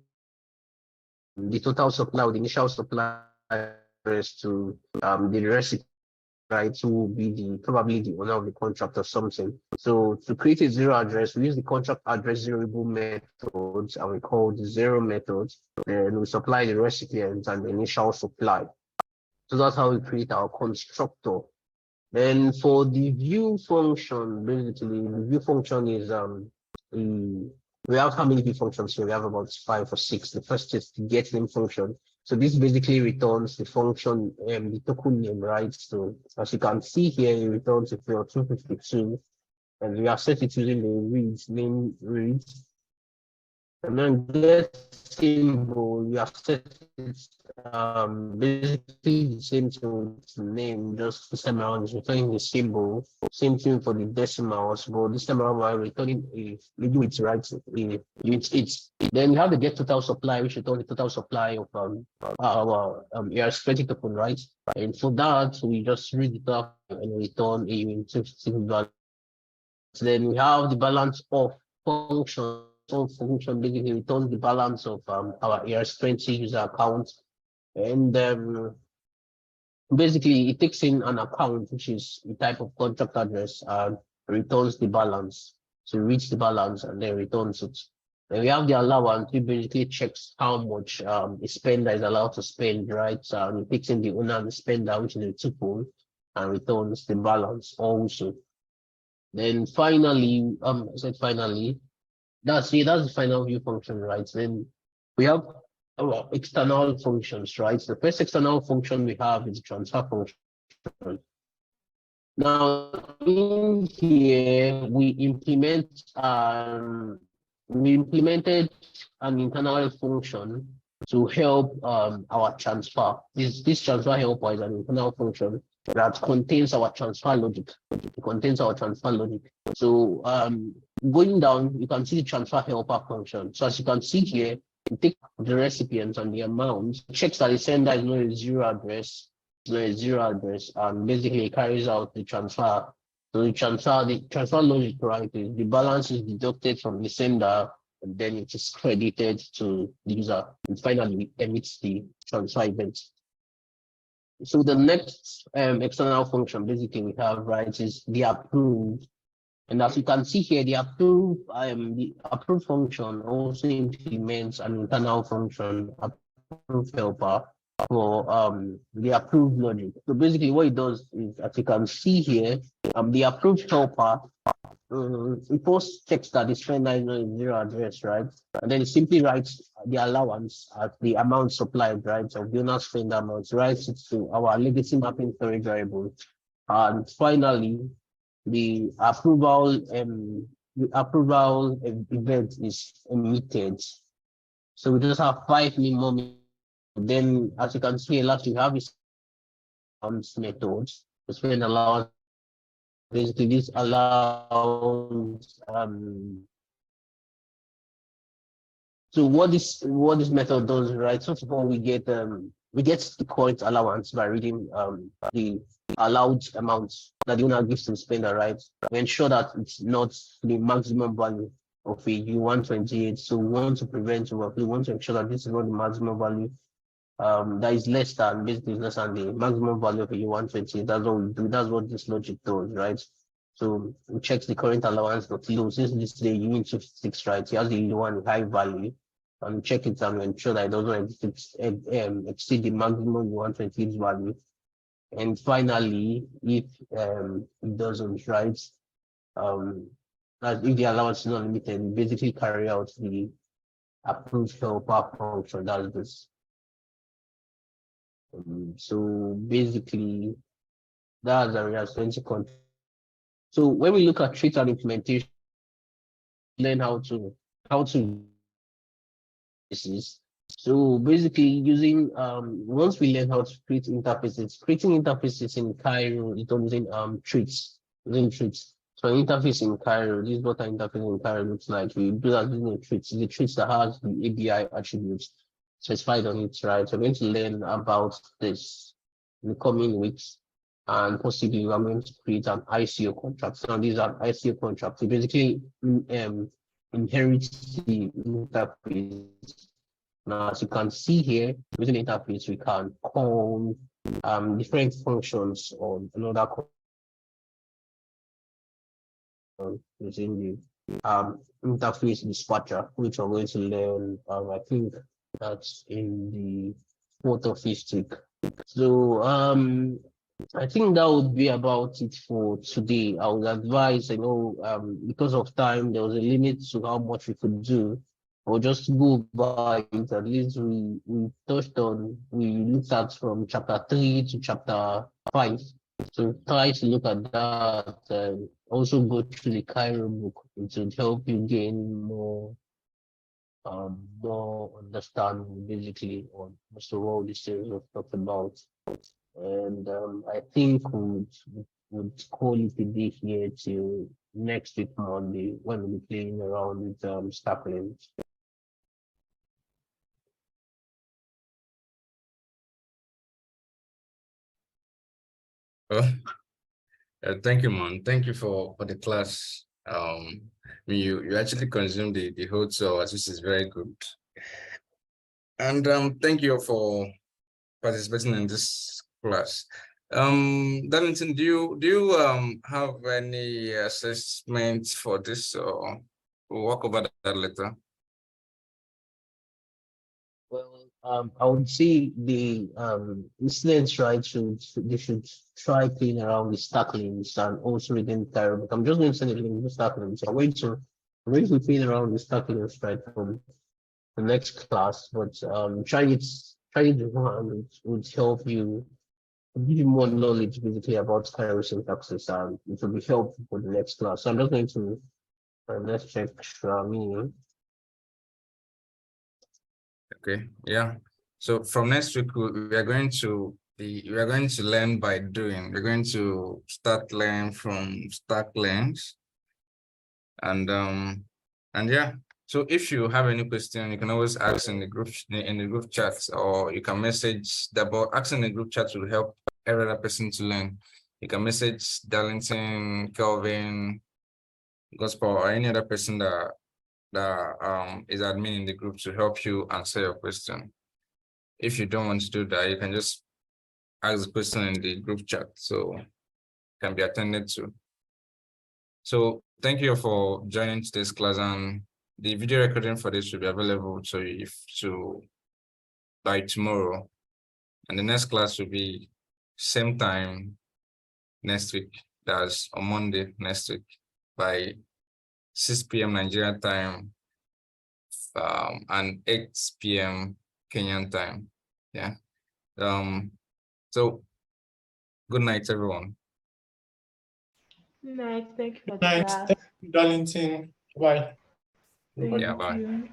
the total supply or the initial supply to the recipient, right, to be probably the owner of the contract or something. So to create a 0 address, we use the contract address zeroable methods, and we call the 0 methods. Then we supply the recipient and the initial supply. So that's how we create our constructor. Then for the view function, basically the view function is we have how many view functions here? We have about 5 or 6. The first is the get name function. So this basically returns the function, the token name, right? So as you can see here, it returns if you're 252, and we are set it using the name reads. And then get symbol, we are set it basically the same to name, just this time around is returning the symbol. Same thing for the decimals, but this time around we're returning a unit, right? It's then we have the get total supply, which returns the total supply of our ERS20 token, right? And for that, we just read it up and return a unit value. Then we have the balance of function. So function basically returns the balance of our ERS20 user account. And basically it takes in an account, which is the type of contract address, and returns the balance. So reads the balance and then returns it. Then we have the allowance, which basically checks how much a spender is allowed to spend, right? So it takes in the owner and the spender, which is a tuple, and returns the balance also. Then finally, that's the final view function, right? Then we have our external functions, right? The first external function we have is the transfer function. Now in here we implemented an internal function to help our transfer. This transfer helper is an internal function that contains our transfer logic. It contains our transfer logic. So going down, you can see the transfer helper function. So as you can see here, you take the recipient and the amount, checks that the sender is not a 0 address, and basically it carries out the transfer. So the transfer logic, right, is the balance is deducted from the sender, and then it is credited to the user, and finally emits the transfer event. So the next external function basically we have, right, is the approve. And as you can see here, the approve function also implements an internal function, approve helper, for the approve logic. So basically what it does is, as you can see here, the approve helper, it first checks that the spender is not a 0 address, right? And then it simply writes the allowance at the amount supplied, right? So the owner spender amount, writes it to our legacy mapping storage variable. And finally, the approval the approval event is emitted. So we just have 5 minimum. Then, as you can see, last we have is methods. The spend allowance. Basically, this allows so what this method does, right? First of all, we get the current allowance by reading the allowed amounts that the owner gives to the spender, right? We ensure that it's not the maximum value of a U128. So we want to prevent overflow. We want to ensure that this is not the maximum value. That is less than basically less than the maximum value of a U128. That's what we do. That's what this logic does, right? So we check the current allowance but low. Since this is the U56, right? It has the U1 high value. And check it and ensure that it doesn't exceed the maximum U128 value. And finally, if it doesn't, right? If the allowance is not limited, we basically carry out the approved helper function. That's this. So basically, that's a reactivity control. So when we look at treat and implementation, learn how to this is. So basically using once we learn how to create interfaces, creating interfaces in Cairo is done using treats. So an interface in Cairo, this is what an interface in Cairo looks like. We do that using treats. The treats that has the ABI attributes specified on it, right? So we're going to learn about this in the coming weeks. And possibly we're going to create an ICO contract. So these are ICO contracts. So basically inherit the interface. Now, as you can see here, using the interface, we can call different functions on another using the interface dispatcher, which we're going to learn. I think that's in the 4th or 5th week. So I think that would be about it for today. I would advise, because of time, there was a limit to how much we could do. Or just go by it. At least we looked at from chapter 3 to chapter 5. So try to look at that and also go through the Cairo book. It will help you gain more understanding basically on most of all these things we've talked about. And I think we would call it a day here till next week Monday when we'll be playing around with Starknet. Thank you, man. Thank you for the class. You actually consumed the whole 2 hours, which is very good. And thank you for participating in this class. Darlington, do you have any assessments for this, or we'll walk over that later? Well, I would say the students, right, they should try playing around with Starknet and also reading Cairo. I'm just going to send a link to Starknet. So I'm going to be playing around with Starknet right from the next class, but trying it beforehand would help you, give you more knowledge basically about Cairo syntaxes, and it will be helpful for the next class. So I'm just going to let's check Shami. Okay, yeah. So from next week, we are going to learn by doing. We're going to start learning from Starknet, and yeah. So if you have any question, you can always ask in the group chat, or you can message but asking in the group chat will help every other person to learn. You can message Darlington, Kelvin, Gospel, or any other person that is admin in the group to help you answer your question. If you don't want to do that, you can just ask the question in the group chat, so it can be attended to. So thank you for joining today's class, and the video recording for this will be available by tomorrow, and the next class will be same time next week. That's on Monday next week by 6 p.m. Nigerian time and 8 p.m. Kenyan time. Yeah. So good night, everyone. Nice. Thank you for the Nice. class. Thank you, Darlington. Bye. Thank Yeah, bye. you.